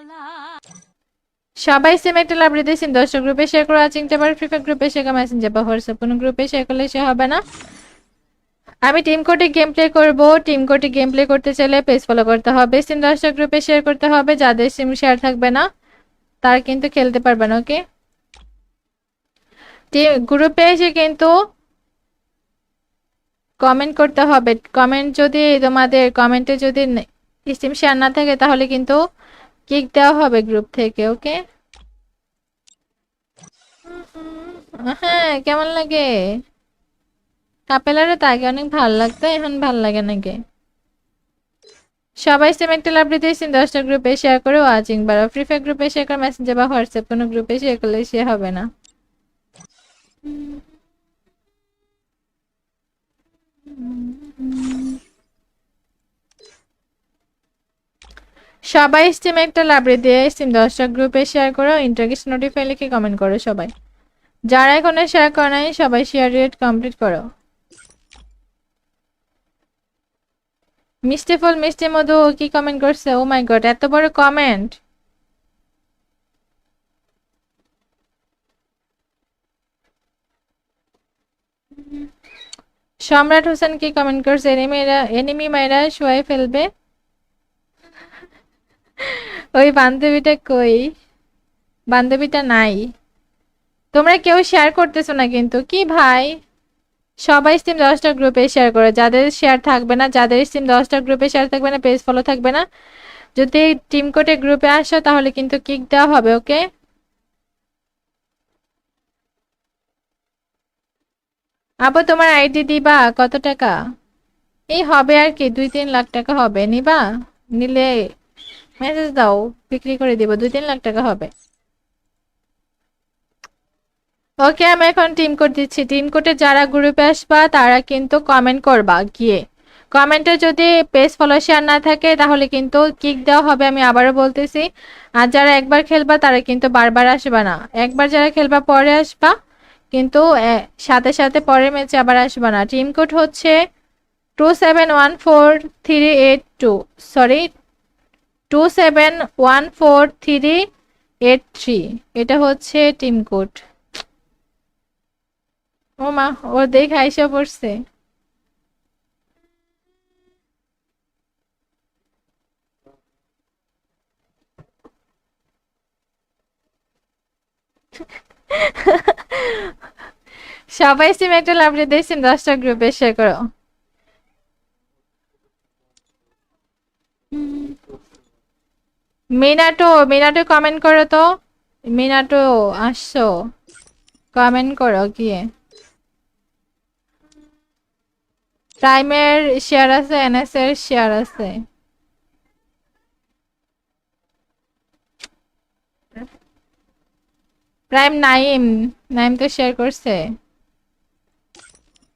la. সবাই সেম একটা লাভরি দিয়ে স্টিম 10টা গ্রুপে শেয়ার করো, ওয়াচিংটা বারো, ফ্রি ফায়ার গ্রুপে শেয়ার করো, মেসেঞ্জার বা হোয়াটসঅ্যাপ কোনো গ্রুপে শেয়ার করলে সে হবে না। আমি টিম কোডে গেম প্লে করবো। টিম কোডে গেম প্লে করতে চাইলে পেজ ফলো করতে হবে, সিম 10টা গ্রুপে শেয়ার করতে হবে। যাদের সিম শেয়ার থাকবে না তারা কিন্তু খেলতে পারবে না। ওকে, গ্রুপে এসে কিন্তু কমেন্ট করতে হবে। কমেন্ট যদি তোমাদের কমেন্টে যদি সিম শেয়ার না থাকে তাহলে কিন্তু কিক দেওয়া হবে গ্রুপ থেকে। ওকে, হ্যাঁ কেমন লাগে? কাপেলারে তো আগে অনেক ভালো লাগতো, এখন ভালো লাগে নাকি? সবাই সেম একটা লাভ দিতে সিম 10টা গ্রুপে শেয়ার করে, ওয়াচিং বাড়াও, ফ্রি ফায়ার গ্রুপে শেয়ার করে, মেসেঞ্জার বা হোয়াটসঅ্যাপ কোনো গ্রুপে শেয়ার করলে সে হবে না। সবাই স্টিমে একটা লাইব্রেরি দিয়ে স্টিম 10টা গ্রুপে শেয়ার করো, ইন্টারগেশন নোটিফাই লিখে কমেন্ট করো সবাই। যারা এখনো শেয়ার করে নাই সবাই শেয়ার রেট কমপ্লিট করো। মিষ্টি ফুল মিষ্টি মধু কি কমেন্ট করছে? ও মাই গড, এত বড় কমেন্ট! সম্রাট হোসেন কি কমেন্ট করছে? এনিমি মাইরা শোয়াই ফেলবে। ওই বান্ধবীটা কই? বান্ধবীটা নাই। তোমরা কেউ শেয়ার করতেছো না কিন্তু, কি ভাই? সবাই স্টিম 10টা গ্রুপে শেয়ার করো। যাদের শেয়ার থাকবে না, যাদের স্টিম 10টা গ্রুপে শেয়ার থাকবে না, পেজ ফলো থাকবে না, যদি টিম কোডে গ্রুপে আসো তাহলে কিন্তু কিক দেওয়া হবে। ওকে, আপু তোমার আইডি দিবা? কত টাকা? এই হবে আর কি, 2-3 লাখ টাকা হবে। নিবা? নিলে মেসেজ দাও, বিক্রি করে দিব। 2-3 লাখ টাকা হবে। ওকে, আমি এখন টিম কোড দিচ্ছি। টিম কোডে যারা গ্রুপে আসবা তারা কিন্তু কমেন্ট করবা গিয়ে। কমেন্টে যদি পেজ ফলো শেয়ার না থাকে তাহলে কিন্তু কিক দেওয়া হবে, আমি আবারও বলতেছি। আর যারা একবার খেলবা তারা কিন্তু বারবার আসবা না। একবার যারা খেলবা পরে আসবা, কিন্তু সাথে সাথে পরের ম্যাচে আবার আসবা না। টিম কোড হচ্ছে 271438 সরি 271438 এটা হচ্ছে টিম কোড। ও মা, ও দেখে আইসা পড়ছে। সবাই সিম একটা লাভ দিয়ে সিম 10টা গ্রুপে শেয়ার করো। মিনাটো মিনাটো কমেন্ট করো তো। মিনাটো আসছো, কমেন্ট করো গিয়ে। প্রাইমের শেয়ার আছে, এনএস এর শেয়ার আছে। প্রাইম নাইম, নাইম তো শেয়ার করছে।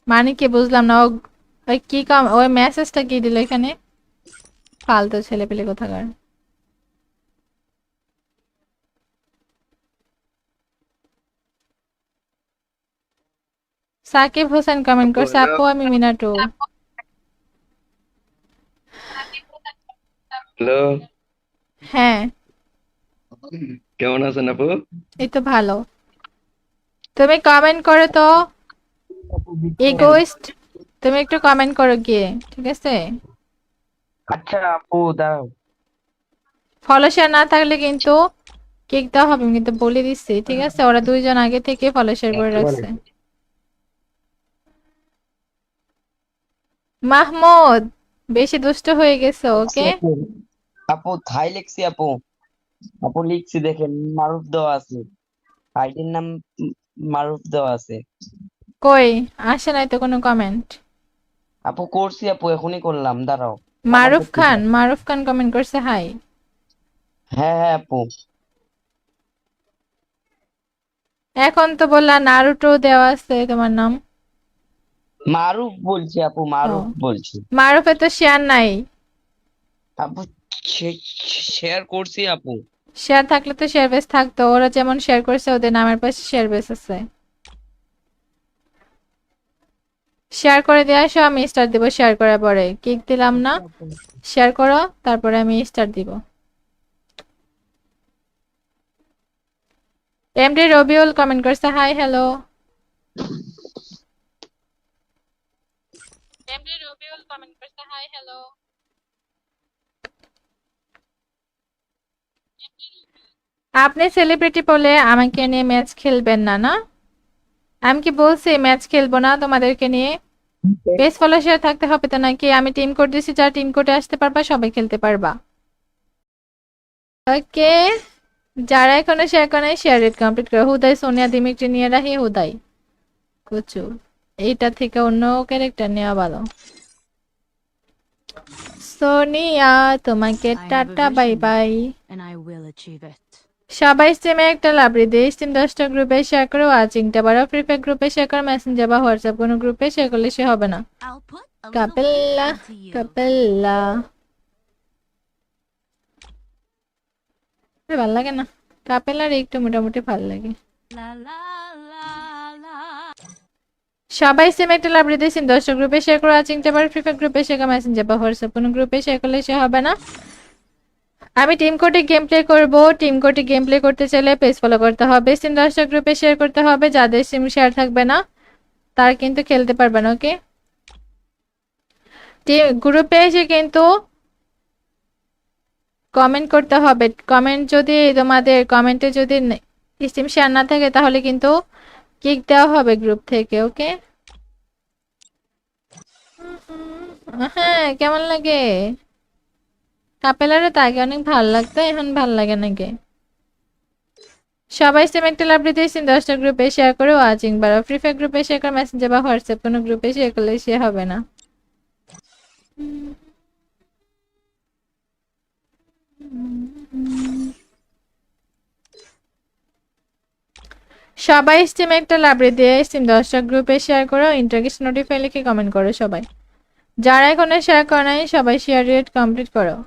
মানে কি বুঝলাম না। ওই কি ওই মেসেজটা কি দিল এখানে? ফালতু ছেলে পেলে কোথাকার। সাকিব হোসেন কমেন্ট আপু করছে, হ্যালো, আপু আমি মিনাটু। হ্যালো, হ্যাঁ, কেমন আছেন আপু? এই তো ভালো। তুমি কমেন্ট করো তো, আপু দিচ্ছেন? ইগোইস্ট। তুমি একটু কমেন্ট করো গিয়ে, ঠিক আছে? আচ্ছা আপু দাঁড়াও। ফলো শেয়ার না থাকলে কিন্তু কিক দেওয়া হবে, আমি কিন্তু বলে দিচ্ছি, ঠিক আছে? ওরা দুইজন আগে থেকে ফলো শেয়ার করে রাখছে। মাহমুদ বেশি দুষ্ট হয়ে গেছে, লিখছি ওকে? আপু। আপু থাই লিখছি আপু। আপু লিখছি দেখেন, মারুফ দেওয়া আছে। আইডির নাম মারুফ দেওয়া আছে। কই আসে নাই তো কোনো কমেন্ট। আপু করছি আপু, এখনই করলাম, দাঁড়াও। আবার মারুফ করতে খান, দাও। মারুফ খান কমেন্ট করছে হাই। হ্যাঁ হ্যাঁ আপু। এখন তো বললা নারুটো দেওয়া আছে তোমার নাম। মারুফ বলছি আপু, ও, মারুফ বলছি। মারুফে তো শেয়ার নাই। আপু শেয়ার করছি আপু। শেয়ার থাকলে তো শেয়ার বেস থাকতো, ওরা যেমন শেয়ার করছে ওদের নামের পাশে শেয়ার বেস আছে। শেয়ার করে দিয়ে আসো, আমি স্টার দিব শেয়ার করার পরে। কিক দিলাম না, আচ্ছা আপু। শেয়ার করো, তারপরে আমি স্টার দিব। এমডি রবিউল কমেন্ট করছে hi hello. MD Rabiul comment করছে হাই হ্যালো। আপনি সেলিব্রিটি বলে আমাকে নিয়ে ম্যাচ খেলবেন না, না? আমি কি বলছি ম্যাচ খেলবো না তোমাদেরকে নিয়ে? পেজ ফলো শেয়ার থাকতে হবে তো নাকি? আমি টিম কোড দিছি, যারা টিম কোডে আসতে পারবা সবাই খেলতে পারবা। ওকে, যারা এখনো শেয়ার করে শেয়ার রেট কমপ্লিট করে। হুদাই সোনিয়া দিমিত্রি নিয়ে রাখি, হুদাই কুচু। এইটা থেকে অন্য ক্যারেক্টার নেওয়া ভালো। সোনিয়া তোমাকে I have a tata bye vision, bye. and I will achieve it. সবাই স্টিমে একটা লাভরি দিয়ে স্টিম 10টা গ্রুপে শেয়ার করে, ওয়াচিংটা বারো, ফ্রি ফায়ার গ্রুপে শেয়ার করে, মেসেঞ্জার বা হোয়াটসঅ্যাপ কোনো গ্রুপে শেয়ার করলে সে হবে না। I'll put a little faith কাপেল্লা into you. কাপেল্লা ভাল লাগে না, কাপেলার একটু মোটামুটি ভাল লাগে। La la la la. সবাই সেম একটা লাভরি দিয়ে স্টিম 10টা গ্রুপে শেয়ার করে, ওয়াচিংটা বারো, ফ্রি ফায়ার গ্রুপে শেয়ার করে, মেসেঞ্জার বা হোয়াটসঅ্যাপ কোনো গ্রুপে শেয়ার করলে সে হবে না। আমি টিম কোডে গেম প্লে করবো। টিম কোডে গেম প্লে করতে চাইলে পেজ ফলো করতে হবে, সিম 10টা গ্রুপে শেয়ার করতে হবে। যাদের সিম শেয়ার থাকবে না তারা কিন্তু খেলতে পারবে না, ওকে? গ্রুপে এসে কিন্তু কমেন্ট করতে হবে। কমেন্ট যদি তোমাদের কমেন্টে যদি স্টিম শেয়ার না থাকে তাহলে কিন্তু কিক দেওয়া হবে গ্রুপ থেকে, ওকে? হ্যাঁ, কেমন লাগে? কাপেলারে তো আগে অনেক ভালো লাগতো, এখন ভাল লাগে নাকি? সবাই সেম একটা লাভ দিতে সিম 10টা গ্রুপে শেয়ার করে, ওয়াচিং বাড়াও, ফ্রি ফায়ার গ্রুপে শেয়ার করে, মেসেঞ্জার বা হোয়াটসঅ্যাপ কোনো গ্রুপে শেয়ার করলে সে হবে না। সবাই স্টিমে একটা লাইব্রেরি দিয়ে স্টিম 10টা গ্রুপে শেয়ার করো, ইন্টারগেশন নোটিফাই লিখে কমেন্ট করো সবাই। যারা এখনো শেয়ার করে নাই সবাই শেয়ার রেট কমপ্লিট করো।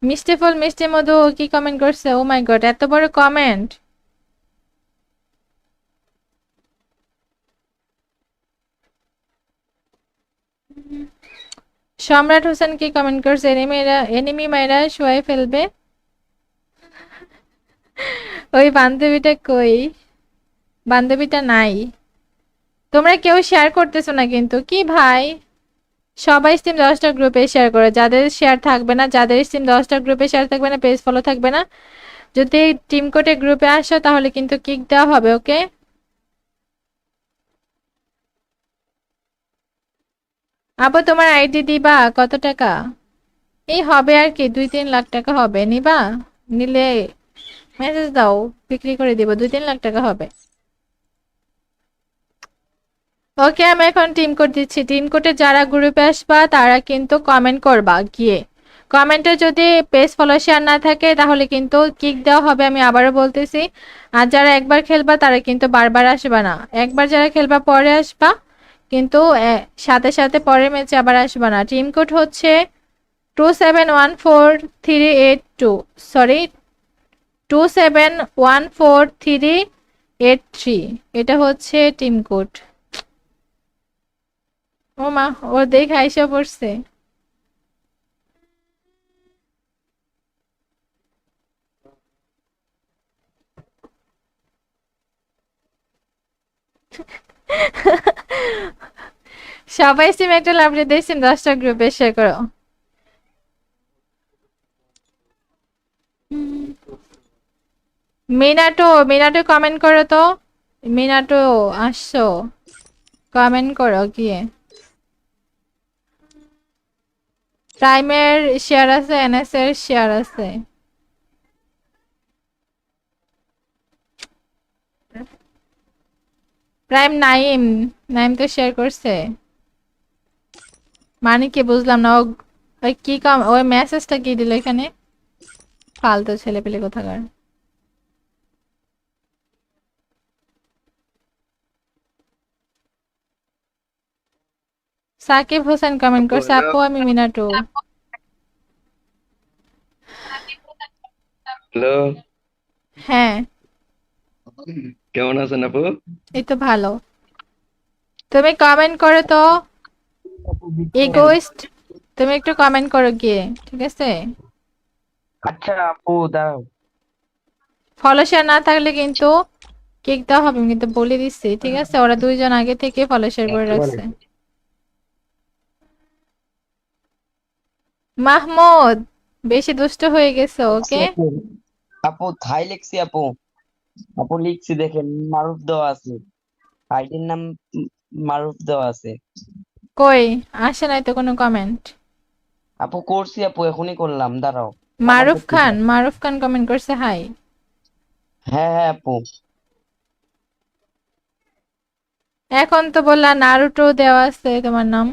মিষ্টি ফুল মিষ্টি মধু কি কমেন্ট করছে? ও মাই গড, এত বড় কমেন্ট! সম্রাট হোসেন কি কমেন্ট করছে? এনিমি মাইরা শোয়াই ফেলবে। ওই বান্ধবীটা কই? বান্ধবীটা নাই। তোমরা কেউ শেয়ার করতেছো না কিন্তু, কি ভাই? সবাই স্টিম 10টা গ্রুপে শেয়ার করো। যাদের শেয়ার থাকবে না, যাদের স্টিম 10টা গ্রুপে শেয়ার থাকবে না, পেজ ফলো থাকবে না, যদি টিম কোডে গ্রুপে আসো তাহলে কিন্তু কিক দেওয়া হবে, ওকে? আপু তোমার আইডি দিবা? কত টাকা? এই হবে আর কি, 2-3 লাখ টাকা হবে। নিবা? নিলে মেসেজ দাও, বিক্রি করে দিব, 2-3 লাখ টাকা হবে। ওকে, আমি এখন টিম কোড দিচ্ছি। টিম কোডে যারা গ্রুপে আসবা তারা কিন্তু কমেন্ট করবা গিয়ে। কমেন্টে যদি পেজ ফলো শেয়ার না থাকে তাহলে কিন্তু কিক দেওয়া হবে, আমি আবারও বলতেছি। আর যারা একবার খেলবা তারা কিন্তু বারবার আসবা না। একবার যারা খেলবা পরে আসবা, কিন্তু সাথে সাথে পরের ম্যাচে আবার আসবা না। টিম কোড হচ্ছে 271438 সরি 271438 এটা হচ্ছে টিম কোড। ও মা, ও দেখে আইসা পড়ছে। সবাই সিম একটা লাভ দিয়ে সিম 10টা গ্রুপে শেয়ার করো। মিনাটো মিনাটো কমেন্ট করো তো। মিনাটো আসছো, কমেন্ট করো গিয়ে। প্রাইমের শেয়ার আছে, এনএস এর শেয়ার আছে। প্রাইম নাইম, নাইম তো শেয়ার করছে। মানে কি বুঝলাম না, ওই কি ওই মেসেজটা কি দিল এখানে? ফালতু ছেলে পেলে কোথাকার। সাকিব হোসেন কমেন্ট আপু করছে, হ্যালো, আপু আমি মিনাটু। হ্যালো, হ্যাঁ, কেমন আছেন আপু? এই তো ভালো। তুমি কমেন্ট করো তো, আপু বিকেল। ইগোইস্ট। তুমি একটু কমেন্ট করো গিয়ে, ঠিক আছে? আচ্ছা আপু দাঁড়াও। ফলো শেয়ার না থাকলে কিন্তু কিক দেওয়া হবে, আমি কিন্তু বলে দিচ্ছি, ঠিক আছে? ওরা দুইজন আগে থেকে ফলো শেয়ার করে রাখছে। মাহমুদ, বেশি দুষ্ট হয়ে গেছে, লিখছি ওকে? আপু। আপু থাই লিখছি আপু। আপু লিখছি দেখেন, মারুফ দেওয়া আছে। আইডির নাম মারুফ দেওয়া আছে। কই আসে নাই তো কোনো কমেন্ট। আপু করছি আপু, এখনই করলাম, দাঁড়াও। আবার মারুফ করতে খান, দাও। মারুফ খান কমেন্ট করছে হাই। হ্যাঁ হ্যাঁ আপু। এখন তো বললা নারুটো দেওয়া আছে তোমার নাম।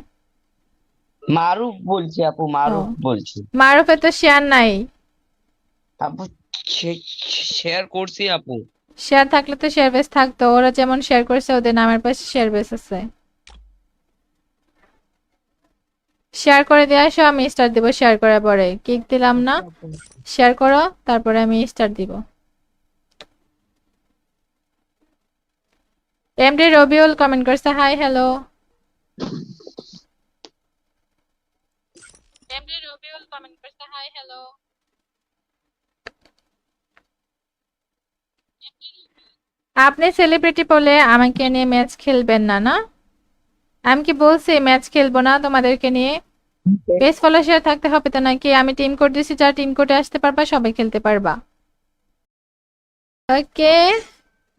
মারুফ বলছি আপু, ও, মারুফ বলছি। মারুফে তো শেয়ার নাই। আপু শেয়ার করছি আপু। শেয়ার থাকলে তো শেয়ার বেস থাকতো, ওরা যেমন শেয়ার করছে ওদের নামের পাশে শেয়ার বেস আছে। শেয়ার করে দিয়ে আসো, আমি স্টার দিব শেয়ার করার পরে। কিক দিলাম না, আচ্ছা আপু। শেয়ার করো, তারপরে আমি স্টার দিব। এমডি রবিউল কমেন্ট করছে hi hello. MD Rabiul comment করছে হাই হ্যালো। আপনি সেলিব্রিটি বলে আমাকে নিয়ে ম্যাচ খেলবেন না, না? আমি কি বলছি ম্যাচ খেলবো না তোমাদেরকে নিয়ে? পেজ ফলো শেয়ার থাকতে হবে তো নাকি? আমি টিম কোড দিছি, যারা টিম কোডে আসতে পারবা সবাই খেলতে পারবা। ওকে,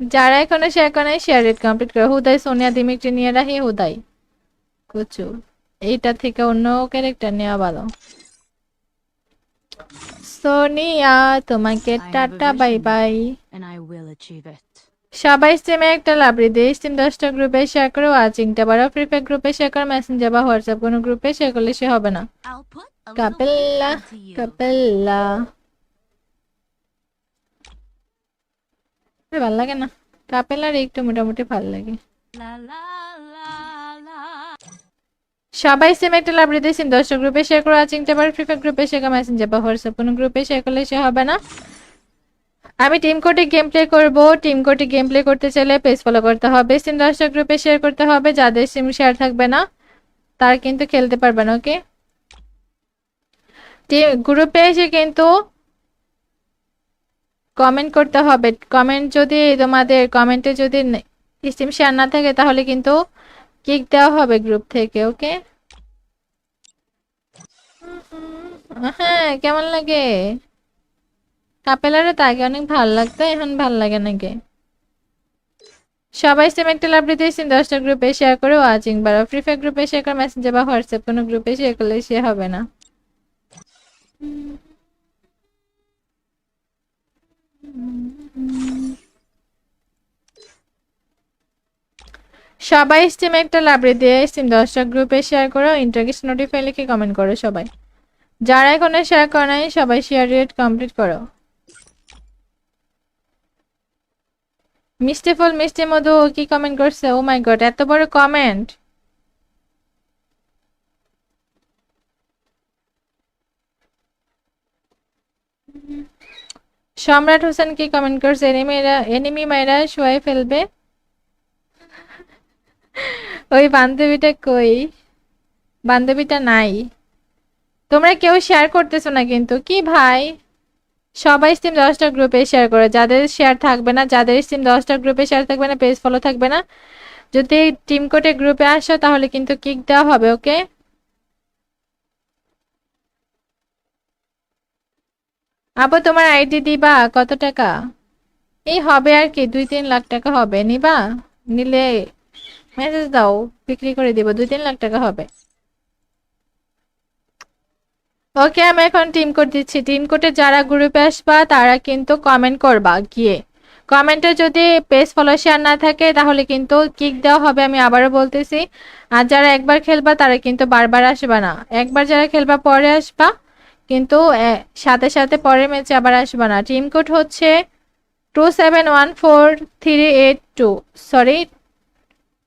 যারা এখনো শেয়ার করে শেয়ার রেট কমপ্লিট করে। হুদাই সোনিয়া দিমিত্রি নিয়ে রাখি, হুদাই কুচু। এইটা থেকে অন্য ক্যারেক্টার নেওয়া ভালো। সোনিয়া তোমাকে I have a tata bye vision, bye. and I will achieve it. সবাই স্টিমে একটা লাভরি দিয়ে স্টিম 10টা গ্রুপে শেয়ার করে, ওয়াচিংটা বাড়াও। ফ্রি ফায়ার গ্রুপে শেয়ার করে, মেসেঞ্জার বা হোয়াটসঅ্যাপ কোনো গ্রুপে শেয়ার করলে সে হবে না। I'll put a little faith কাপেল্লা, into you. কাপেল্লা। ভাল লাগে না কাপেলার, একটু মোটামুটি ভাল লাগে। La la la la. সবাই সেম একটা লাভ দিয়ে সিম 10টা গ্রুপে শেয়ার করে, ওয়াচিংটা বাড়াও। ফ্রি ফায়ার গ্রুপে শেয়ার, মেসেঞ্জার বা হোয়াটসঅ্যাপ কোনো গ্রুপে শেয়ার করলে সে হবে না। আমি টিম কোডে গেম প্লে করবো। টিম কোডে গেম প্লে করতে চাইলে পেজ ফলো করতে হবে, সিম 10টা গ্রুপে শেয়ার করতে হবে। যাদের সিম শেয়ার থাকবে না তারা কিন্তু খেলতে পারবে না, ওকে? গ্রুপে এসে কিন্তু কমেন্ট করতে হবে। কমেন্ট যদি তোমাদের কমেন্টে যদি স্টিম শেয়ার না থাকে তাহলে কিন্তু কিক দেওয়া হবে গ্রুপ থেকে, ওকে? হ্যাঁ, কেমন লাগে? কাপেলারে তো আগে অনেক ভালো লাগতো, এখন ভালো লাগে নাকি? সবাই সেম একটা লাভ দিতে সিম 10টা গ্রুপে শেয়ার করে, ওয়াচিং বাড়াও। ফ্রি ফায়ার গ্রুপে শেয়ার করে, মেসেঞ্জার বা হোয়াটসঅ্যাপ কোনো গ্রুপে শেয়ার করলে সে হবে না। সবাই স্টিমে একটা লাইব্রেরি দিয়ে স্টিম 10টা গ্রুপে শেয়ার করো, ইন্টারগেশন নোটিফাই লিখে কমেন্ট করো সবাই। যারা এখনো শেয়ার করে নাই সবাই শেয়ার রেট কমপ্লিট করো। মিষ্টি ফুল মিষ্টি মধু কি কমেন্ট করছে? ও মাই গড, এত বড় কমেন্ট! সম্রাট হোসেন কি কমেন্ট করছে? এনিমি মাইরা শোয়াই ফেলবে। ওই বান্ধবীটা কই? বান্ধবীটা নাই। তোমরা কেউ শেয়ার করতেছো না কিন্তু, কি ভাই? সবাই স্টিম 10টা গ্রুপে শেয়ার করো। যাদের শেয়ার থাকবে না, যাদের স্টিম 10টা গ্রুপে শেয়ার থাকবে না, পেজ ফলো থাকবে না, যদি টিম কোডে গ্রুপে আসো তাহলে কিন্তু কিক দেওয়া হবে, ওকে? আপু তোমার আইডি দিবা? কত টাকা? এই হবে আর কি, 2-3 লাখ টাকা হবে। নিবা? নিলে মেসেজ দাও, বিক্রি করে দিব। 2-3 লাখ টাকা হবে। ওকে, আমি এখন টিম কোড দিচ্ছি। টিম কোডে যারা গ্রুপে আসবা তারা কিন্তু কমেন্ট করবা গিয়ে। কমেন্টে যদি পেজ ফলো শেয়ার না থাকে তাহলে কিন্তু কিক দেওয়া হবে, আমি আবারও বলতেছি। আর যারা একবার খেলবা তারা কিন্তু বারবার আসবা না। একবার যারা খেলবা পরে আসবা, কিন্তু সাথে সাথে পরের ম্যাচে আবার আসবা না। টিম কোড হচ্ছে 271438 2, সরি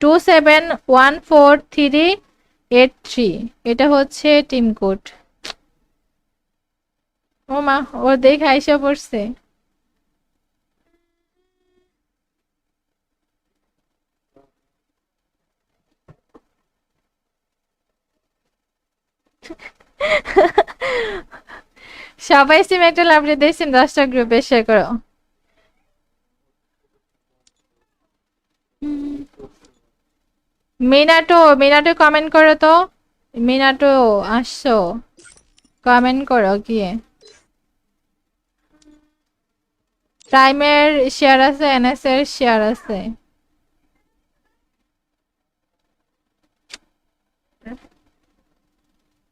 271438 3। এটা হচ্ছে টিম কোড। ও মা, ও দেখে আইসা পড়ছে। সবাই সিম একটা লাভ দিয়েছেন, 10টা গ্রুপে শেয়ার করো। মিনাটো, মিনাটো কমেন্ট করো তো। মিনাটো আসছো, কমেন্ট করো গিয়ে। প্রাইমের শেয়ার আছে, এনএস এর শেয়ার আছে।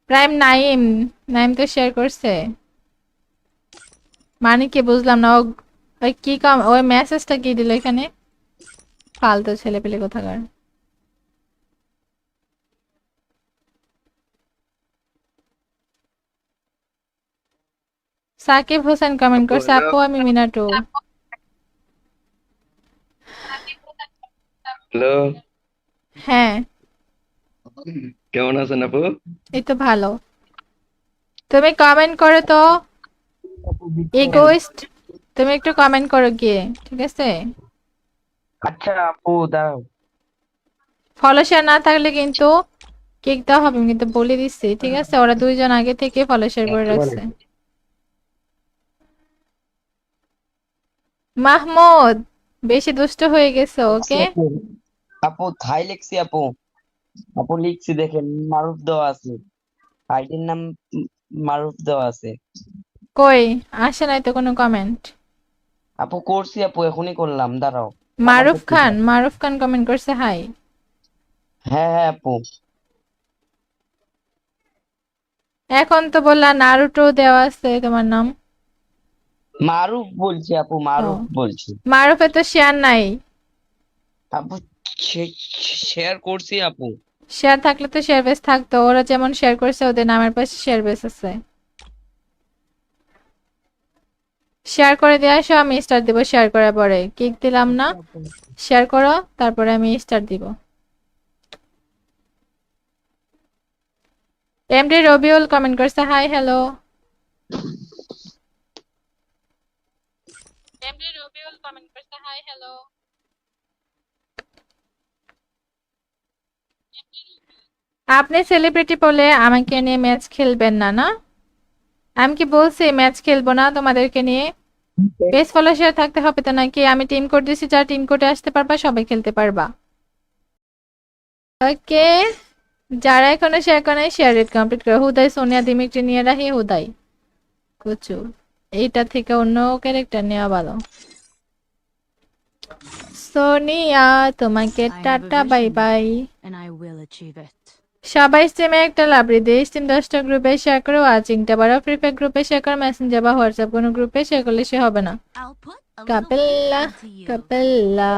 প্রাইম নাইম, নাইম তো শেয়ার করছে। মানে কি বুঝলাম না। ওই কি কম, ওই মেসেজটা কি দিল এখানে? ফালতু ছেলে পেলে কোথাকার। সাকিব হোসেন কমেন্ট আপু করছে, হ্যালো। আপু আমি মিনাটু। হ্যালো, হ্যাঁ, কেমন আছেন আপু? এই তো ভালো। তুমি কমেন্ট করো তো, আপু দিচ্ছেন? ইগোইস্ট। তুমি একটু কমেন্ট করো গিয়ে, ঠিক আছে? আচ্ছা আপু দাঁড়াও। ফলো শেয়ার না থাকলে কিন্তু কিক দেওয়া হবে, আমি কিন্তু বলে দিচ্ছি, ঠিক আছে? ওরা দুইজন আগে থেকে ফলো শেয়ার করে রাখছে। মাহমুদ, বেশি দুষ্ট হয়ে গেছে, লিখছি ওকে? আপু। আপু থাই লিখছি আপু। আপু লিখছি দেখেন, মারুফ দেওয়া আছে। আইডির নাম মারুফ দেওয়া আছে। কই আসে নাই তো কোনো কমেন্ট। আপু করছি আপু, এখনই করলাম, দাঁড়াও। আবার মারুফ করতে খান, দাও। মারুফ খান কমেন্ট করছে হাই। হ্যাঁ হ্যাঁ আপু। এখন তো বললা নারুটো দেওয়া আছে তোমার নাম। মারুফ বলছি আপু, ও, মারুফ বলছি। মারুফে তো শেয়ার নাই। আপু শেয়ার করছি আপু। শেয়ার থাকলে তো শেয়ার বেস থাকতো, ওরা যেমন শেয়ার করছে ওদের নামের পাশে শেয়ার বেস আছে। শেয়ার করে দিয়ে আসো, আমি স্টার দিব। শেয়ার করার পরে কিক দিলাম না, আচ্ছা আপু। শেয়ার করো, তারপরে আমি স্টার দিব। এমডি রবিউল কমেন্ট করছে hi hello. MD Rabiul comment করছে হাই হ্যালো। আপনি সেলিব্রিটি বলে আমাকে নিয়ে ম্যাচ খেলবেন না, না? আমি কি বলছি ম্যাচ খেলবো না তোমাদেরকে নিয়ে? পেজ ফলো শেয়ার থাকতে হবে তো নাকি? আমি টিম কোড দিছি, যারা টিম কোডে আসতে পারবা সবাই খেলতে পারবা। ওকে, যারা এখনো শেয়ার করে শেয়ার রেট কমপ্লিট করে। হুদাই সোনিয়া দিমিত্রি নিয়ে রাখি, হুদাই কুচু। এইটা থেকে অন্য ক্যারেক্টার নেওয়া ভালো। সোনিয়া তোমাকে I have a tata bye vision, bye. and I will achieve it. সবাই সিমে একটা লাভরি দিয়ে স্টিম 10টা গ্রুপে শেয়ার করে, ওয়াচিংটা বারো ফ্রি ফায়ার গ্রুপে শেয়ার করে, মেসেঞ্জার বা হোয়াটসঅ্যাপ কোনো গ্রুপে শেয়ার করলে সে হবে না। I'll put a little faith কাপেল্লা, into you. কাপেল্লা।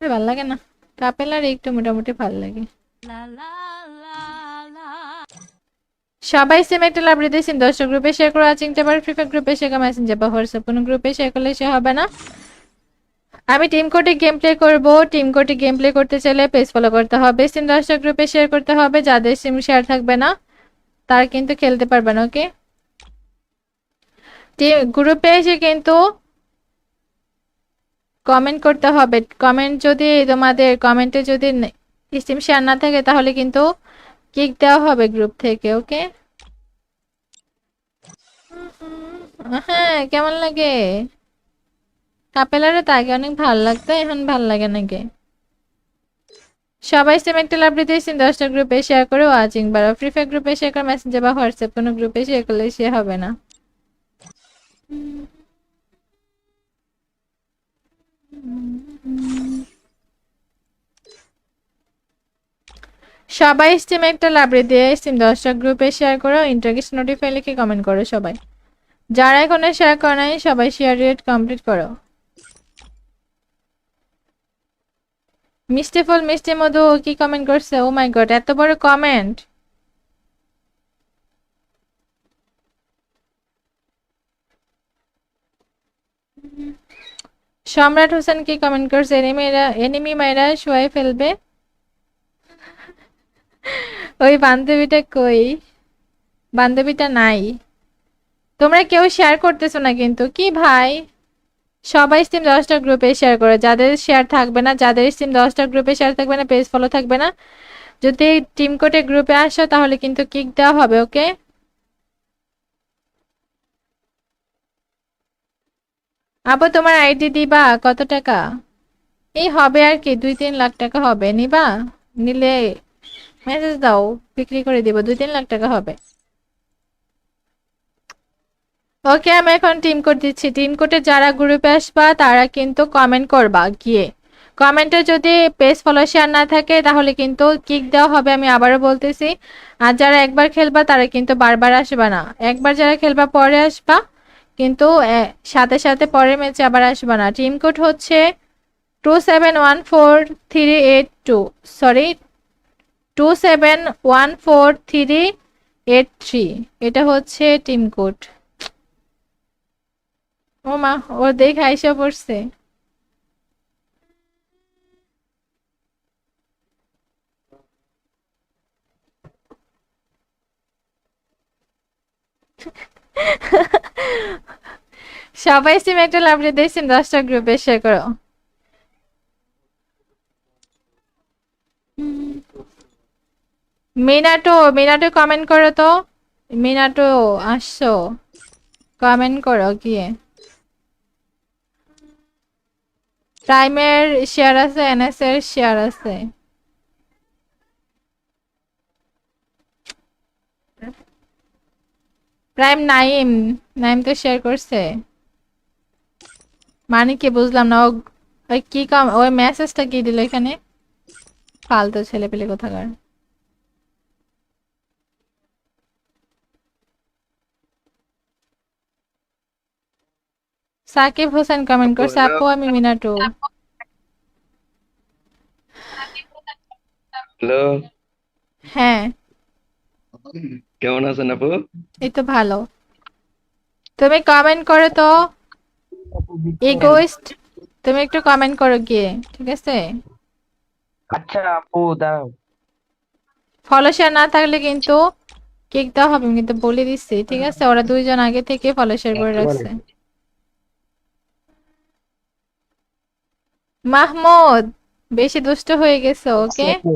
ভাল লাগে না কাপেলার, একটু মোটামুটি ভাল লাগে। La la la la. সবাই সেম একটা লাভ দিয়েছেন, 10টা গ্রুপে শেয়ার করে, ওয়াচিংটা বারো ফ্রি ফায়ার গ্রুপে শেয়ার, মেসেঞ্জার বা হোয়াটসঅ্যাপ কোনো গ্রুপে শেয়ার করলে সে হবে না। আমি টিম কোডে গেম প্লে করবো। টিম কোডে গেম প্লে করতে চাইলে পেজ ফলো করতে হবে, সিম 10টা গ্রুপে শেয়ার করতে হবে। যাদের সিম শেয়ার থাকবে না তারা কিন্তু খেলতে পারবে না, ওকে? গ্রুপে এসে কিন্তু কমেন্ট করতে হবে। কমেন্ট যদি তোমাদের কমেন্টে যদি স্টিম শেয়ার না থাকে তাহলে কিন্তু কিক দেওয়া হবে গ্রুপ থেকে, ওকে? হ্যাঁ, কেমন লাগে? কাপেলারে তো আগে অনেক ভাল লাগতো, এখন ভাল লাগে নাকি? সবাই সেম একটা লাভ দিতে সিম 10টা গ্রুপে শেয়ার করে ওয়াচিং বাড়াও। ফ্রি ফায়ার গ্রুপে শেয়ার করে মেসেঞ্জার বা হোয়াটসঅ্যাপ কোনো গ্রুপে শেয়ার করলে সে হবে না। সবাই স্টিমে একটা লাইব্রেরি দিয়ে স্টিম 10টা গ্রুপে শেয়ার করো, ইন্টারগেশন নোটিফাই লিখে কমেন্ট করো সবাই। যারা এখনো শেয়ার করে নাই সবাই শেয়ার রেট কমপ্লিট করো। মিষ্টি ফুল মিষ্টি মধু কি কমেন্ট করছে? ও মাই গড, এত বড় কমেন্ট! সম্রাট হোসেন কি কমেন্ট করছে? এনিমি মাইরা শোয়াই ফেলবে। ওই বান্ধবীটা কই? বান্ধবীটা নাই। তোমরা কেউ শেয়ার করতেছো না কিন্তু, কি ভাই? সবাই স্টিম 10টা গ্রুপে শেয়ার করো। যাদের শেয়ার থাকবে না, যাদের স্টিম 10টা গ্রুপে শেয়ার থাকবে না, পেজ ফলো থাকবে না, যদি টিম কোডে গ্রুপে আসো তাহলে কিন্তু কিক দেওয়া হবে। ওকে, আপু তোমার আইডি দিবা? কত টাকা? এই হবে আর কি, 2-3 লাখ টাকা হবে। নিবা? নিলে মেসেজ দাও, বিক্রি করে দিব। 2-3 লাখ টাকা হবে। ওকে, আমি এখন টিম কোড দিচ্ছি। টিম কোডে যারা গ্রুপে আসবা তারা কিন্তু কমেন্ট করবা গিয়ে। কমেন্টে যদি পেজ ফলো শেয়ার না থাকে তাহলে কিন্তু কিক দেওয়া হবে, আমি আবারও বলতেছি। আর যারা একবার খেলবা তারা কিন্তু বারবার আসবা না। একবার যারা খেলবা পরে আসবা, কিন্তু সাথে সাথে পরের ম্যাচে আবার আসবা না। টিম কোড হচ্ছে 271438 সরি 271438 এটা হচ্ছে টিম কোড। ও মা, ও দেখে আইসা পড়ছে। সবাই সিম একটা লাভ দিয়ে সিম 10টা গ্রুপে শেয়ার করো। মিনাটো, মিনাটো কমেন্ট করো তো। মিনাটো আসছো, কমেন্ট করো গিয়ে। প্রাইমের শেয়ার আছে, এনএস এর শেয়ার আছে। প্রাইম নাইম, নাইম তো শেয়ার করছে। মানে কি বুঝলাম না। ওই কি ওই মেসেজটা কি দিল এখানে? ফালতু ছেলে পেলে কোথাকার। সাকিব হোসেন কমেন্ট আপু করছে, হ্যালো, আপু আমি মিনাটু। হ্যালো, হ্যাঁ, কেমন আছেন আপু? এই তো ভালো। তুমি কমেন্ট করো তো, আপু ইগোইস্ট। তুমি একটু কমেন্ট করো গিয়ে, ঠিক আছে? আচ্ছা আপু দাঁড়াও। ফলো শেয়ার না থাকলে কিন্তু কিক দেওয়া হবে, আমি কিন্তু বলে দিচ্ছি, ঠিক আছে? ওরা দুইজন আগে থেকে ফলো শেয়ার করে রাখছে। মাহমুদ, বেশি দুষ্ট হয়ে গেছে। ওকে, আপু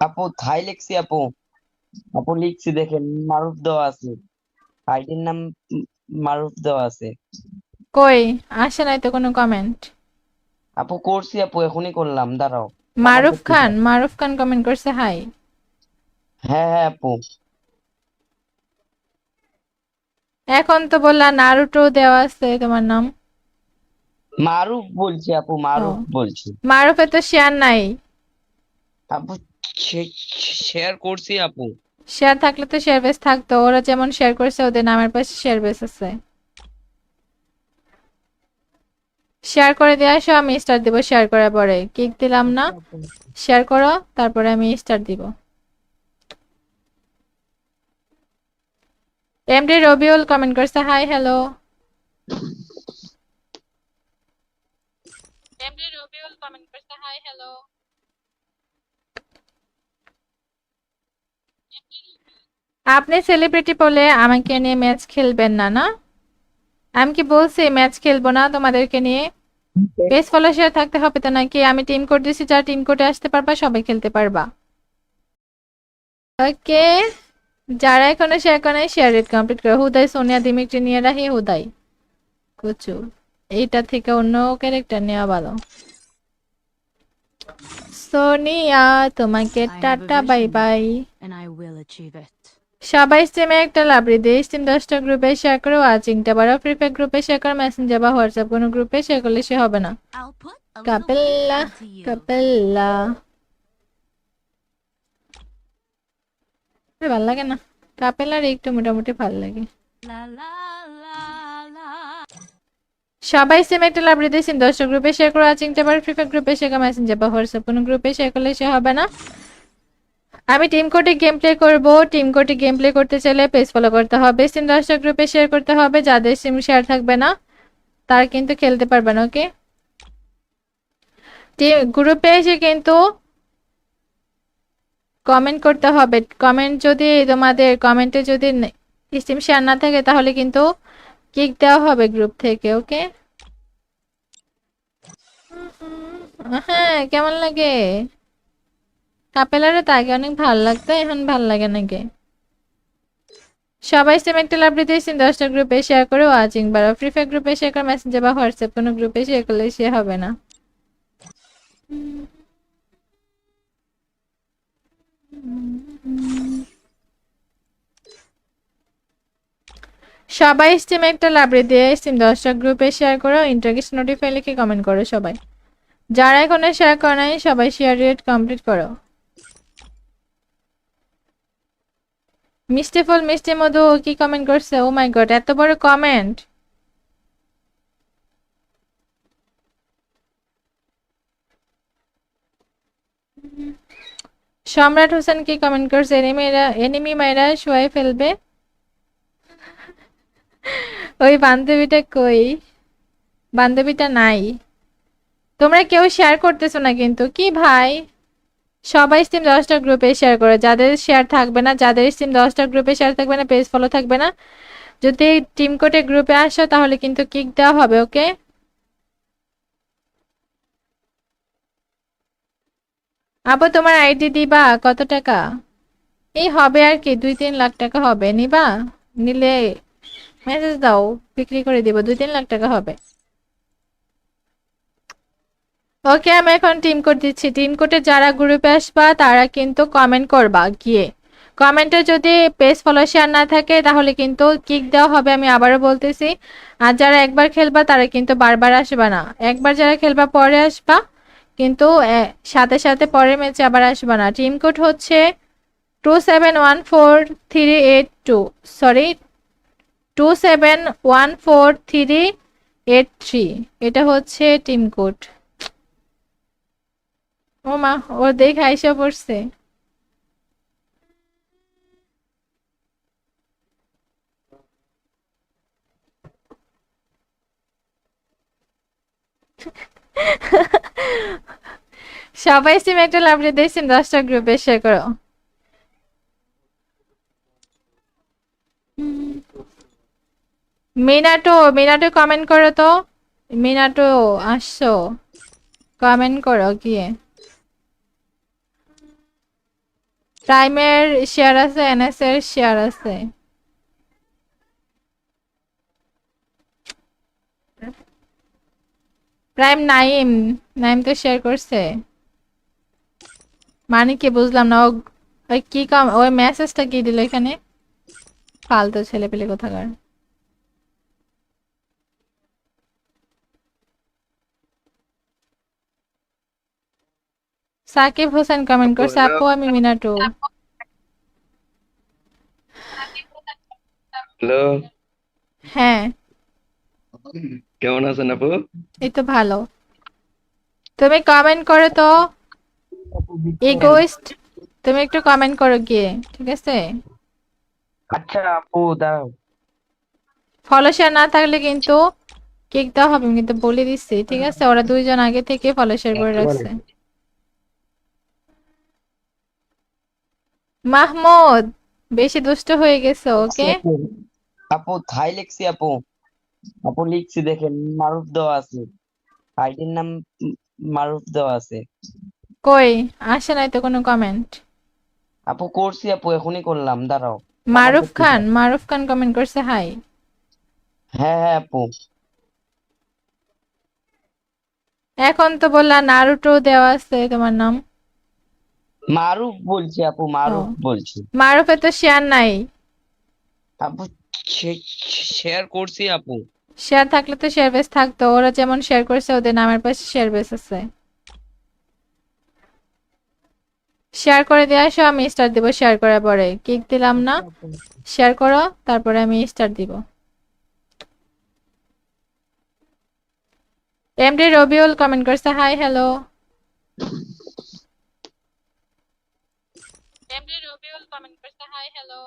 আপু থাই লিখছি আপু। আপু লিখছি দেখেন, মারুফ দেওয়া আছে। আইডির নাম মারুফ দেওয়া আছে। কই আসে নাই তো কোনো কমেন্ট। আপু করছি আপু, এখনই করলাম, দাঁড়াও। আবার মারুফ করতে খান, দাও। মারুফ খান কমেন্ট করছে হাই। হ্যাঁ হ্যাঁ আপু। এখন তো বললা নারুটো দেওয়া আছে তোমার নাম। মারুফ বলছি আপু, ও, মারুফ বলছি। মারুফে তো শেয়ার নাই। আপু শেয়ার করছি আপু। শেয়ার থাকলে তো শেয়ার বেস থাকতো। ওরা যেমন শেয়ার করছে ওদের নামের পাশে শেয়ার বেস আছে। শেয়ার করে দিয়ে আসো, আমি স্টার দিব। শেয়ার করার পরে কিক দিলাম না, আচ্ছা আপু। শেয়ার করো, তারপরে আমি স্টার দিব। এমডি রবিউল কমেন্ট করছে hi hello. MD Rabiul comment করছে হাই হ্যালো। আপনি সেলিব্রিটি বলে আমাকে নিয়ে ম্যাচ খেলবেন না? না, আমি কি বলছি ম্যাচ খেলবো না তোমাদেরকে নিয়ে? পেজ ফলো শেয়ার থাকতে হবে তো নাকি? আমি টিম কোড দিছি, যারা টিম কোডে আসতে পারবা সবাই খেলতে পারবা। ওকে, যারা এখনো শেয়ার করে শেয়ার রেট কমপ্লিট করো। হুদাই সোনিয়া দিমিত্রি নিয়ে রাখি, হুদাই কুচু। এইটা থেকে অন্য ক্যারেক্টার নেওয়া ভালো। সোনিয়া, তোমাকে I have a tata bye vision. Bye. And I will achieve it. সবাই স্ট্রিমে একটা লাভরি দিয়ে স্ট্রিম 10টা গ্রুপে শেয়ার করো, ওয়াচিংটা বারো, ফ্রি ফায়ার গ্রুপে শেয়ার করো, মেসেঞ্জার বা হোয়াটসঅ্যাপ কোনো গ্রুপে শেয়ার করলে সে হবে না। I'll put a little কাপেল্লা, faith into you. কাপেল্লা। ভাল লাগে না, কাপেল্লার একটু মোটামুটি ভাল লাগে। La la la la. সবাই সেম একটা লাভরি দিয়ে স্ট্রিম 10টা গ্রুপে শেয়ার করো, ওয়াচিংটা বারো, ফ্রি ফায়ার গ্রুপে শেয়ার করো, মেসেঞ্জার বা হোয়াটসঅ্যাপ কোনো গ্রুপে শেয়ার করলে সে হবে না। আমি টিম কোডে গেম প্লে করবো। টিম কোডে গেম প্লে করতে চাইলে পেজ ফলো করতে হবে, স্ট্রিম 10টা গ্রুপে শেয়ার করতে হবে। যাদের স্ট্রিম শেয়ার থাকবে না তারা কিন্তু খেলতে পারবে না, ওকে? গ্রুপে এসে কিন্তু কমেন্ট করতে হবে। কমেন্ট যদি তোমাদের কমেন্টে যদি স্ট্রিম শেয়ার না থাকে তাহলে কিন্তু কিক দেওয়া হবে গ্রুপ থেকে, ওকে? হ্যাঁ, কেমন লাগে? কাপেলারে তো আগে অনেক ভালো লাগতো, এখন ভালো লাগে নাকি? সবাই সেম একটা লাভ দিতে স্ট্রিম 10টা গ্রুপে শেয়ার করে, ওয়াচিং বাড়াও, ফ্রি ফায়ার গ্রুপে শেয়ার করে, মেসেঞ্জার বা হোয়াটসঅ্যাপ কোনো গ্রুপে শেয়ার করলে সে হবে না। সবাই স্ট্রিমে একটা লাইব্রেরি দিয়ে স্ট্রিম 10টা গ্রুপে শেয়ার করো, ইন্টারগেশন নোটিফাই লিখে কমেন্ট করো সবাই। যারা এখনো শেয়ার করে নাই সবাই শেয়ার রেট কমপ্লিট করো। মিষ্টি ফুল মিষ্টি মধু কি কমেন্ট করছে? ও মাই গড, এত বড় কমেন্ট! সম্রাট হোসেন কি কমেন্ট করছে? এনিমি মাইরা শোয়াই ফেলবে। ওই বান্ধবীটা কই? বান্ধবীটা নাই। তোমরা কেউ শেয়ার করতেছো না কিন্তু, কি ভাই? সবাই স্ট্রিম 10টা গ্রুপে শেয়ার করো। যাদের শেয়ার থাকবে না, যাদের স্ট্রিম 10টা গ্রুপে শেয়ার থাকবে না, পেজ ফলো থাকবে না, যদি টিম কোডে গ্রুপে আসো তাহলে কিন্তু কিক দেওয়া হবে, ওকে? আপু তোমার আইডি দিবা? কত টাকা? এই হবে আর কি, 2-3 লাখ টাকা হবে। নিবা? নিলে মেসেজ দাও, বিক্রি করে দিব। 2-3 লাখ টাকা হবে। ওকে, আমি এখন টিম কোড দিচ্ছি। টিম কোডে যারা গ্রুপে আসবা তারা কিন্তু কমেন্ট করবা গিয়ে। কমেন্টে যদি পেজ ফলো শেয়ার না থাকে তাহলে কিন্তু কিক দেওয়া হবে, আমি আবারও বলতেছি। আর যারা একবার খেলবা তারা কিন্তু বারবার আসবা না। একবার যারা খেলবা পরে আসবা, কিন্তু সাথে সাথে পরের ম্যাচে আবার আসবা না। টিম কোড হচ্ছে 271438 সরি 271438 এটা হচ্ছে টিম কোড। ও মা, ও দেখে আইসা পড়ছে। সবাই সিম একটা লাভ দিয়ে সিম 10টা গ্রুপে শেয়ার করো। মিনাটো, মিনাটো কমেন্ট করো তো। মিনাটো আসছো, কমেন্ট করো গিয়ে। প্রাইমের শেয়ার আছে, এনএস এর শেয়ার আছে। প্রাইম নাইম, নাইম তো শেয়ার করছে। মানে কি বুঝলাম না, ওই কি ওই মেসেজটা কি দিল এখানে? ফালতু ছেলে পেলে কোথাকার। সাকিব হোসেন কমেন্ট আপু করছে, হ্যালো, আপু আমি মিনাটু। হ্যালো, হ্যাঁ, কেমন আছেন আপু? এই তো ভালো। তুমি কমেন্ট করো তো, আপু দিচ্ছেন? ইগোইস্ট। তুমি একটু কমেন্ট করো গিয়ে, ঠিক আছে? আচ্ছা আপু দাঁড়াও। ফলো শেয়ার না থাকলে কিন্তু কিক দেওয়া হবে, আমি কিন্তু বলে দিচ্ছি, ঠিক আছে? ওরা দুইজন আগে থেকে ফলো শেয়ার করে রাখছে। মাহমুদ, বেশি দুষ্ট হয়ে গেছো, ওকে? আপু আপু থাই লিখছি আপু। আপু লিখছি দেখেন, মারুফ দেওয়া আছে। আইডির নাম মারুফ দেওয়া আছে। কই আসে নাই তো কোনো কমেন্ট। আপু করছি আপু, এখনই করলাম, দাঁড়াও। আবার মারুফ করতে খান, দাও। মারুফ খান কমেন্ট করছে হাই। হ্যাঁ হ্যাঁ আপু। এখন তো বললা নারুটো দেওয়া আছে তোমার নাম। মারুফ বলছি আপু, ও মারুফ বলছি। মারুফে তো শেয়ার নাই। আপু শেয়ার করছি আপু। শেয়ার থাকলে তো শেয়ার বেস থাকতো, ওরা যেমন শেয়ার করছে ওদের নামের পাশে শেয়ার বেস আছে। শেয়ার করে দিয়ে আসো, আমি স্টার দিব শেয়ার করার পরে। কিক দিলাম না, আচ্ছা আপু। শেয়ার করো তারপরে আমি স্টার দিব। এমডি রবিউল কমেন্ট করছে hi hello. MD Rabiul comment করছে হাই হ্যালো।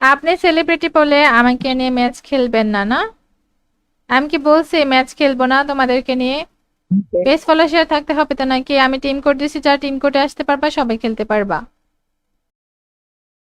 আপনি সেলিব্রিটি বলে আমাকে নিয়ে ম্যাচ খেলবেন না না? আমি কি বলছি ম্যাচ খেলবো না তোমাদেরকে নিয়ে? পেজ ফলো শেয়ার থাকতে হবে তো নাকি? আমি টিম কোড দিছি, যারা টিম কোডে আসতে পারবা সবাই খেলতে পারবা।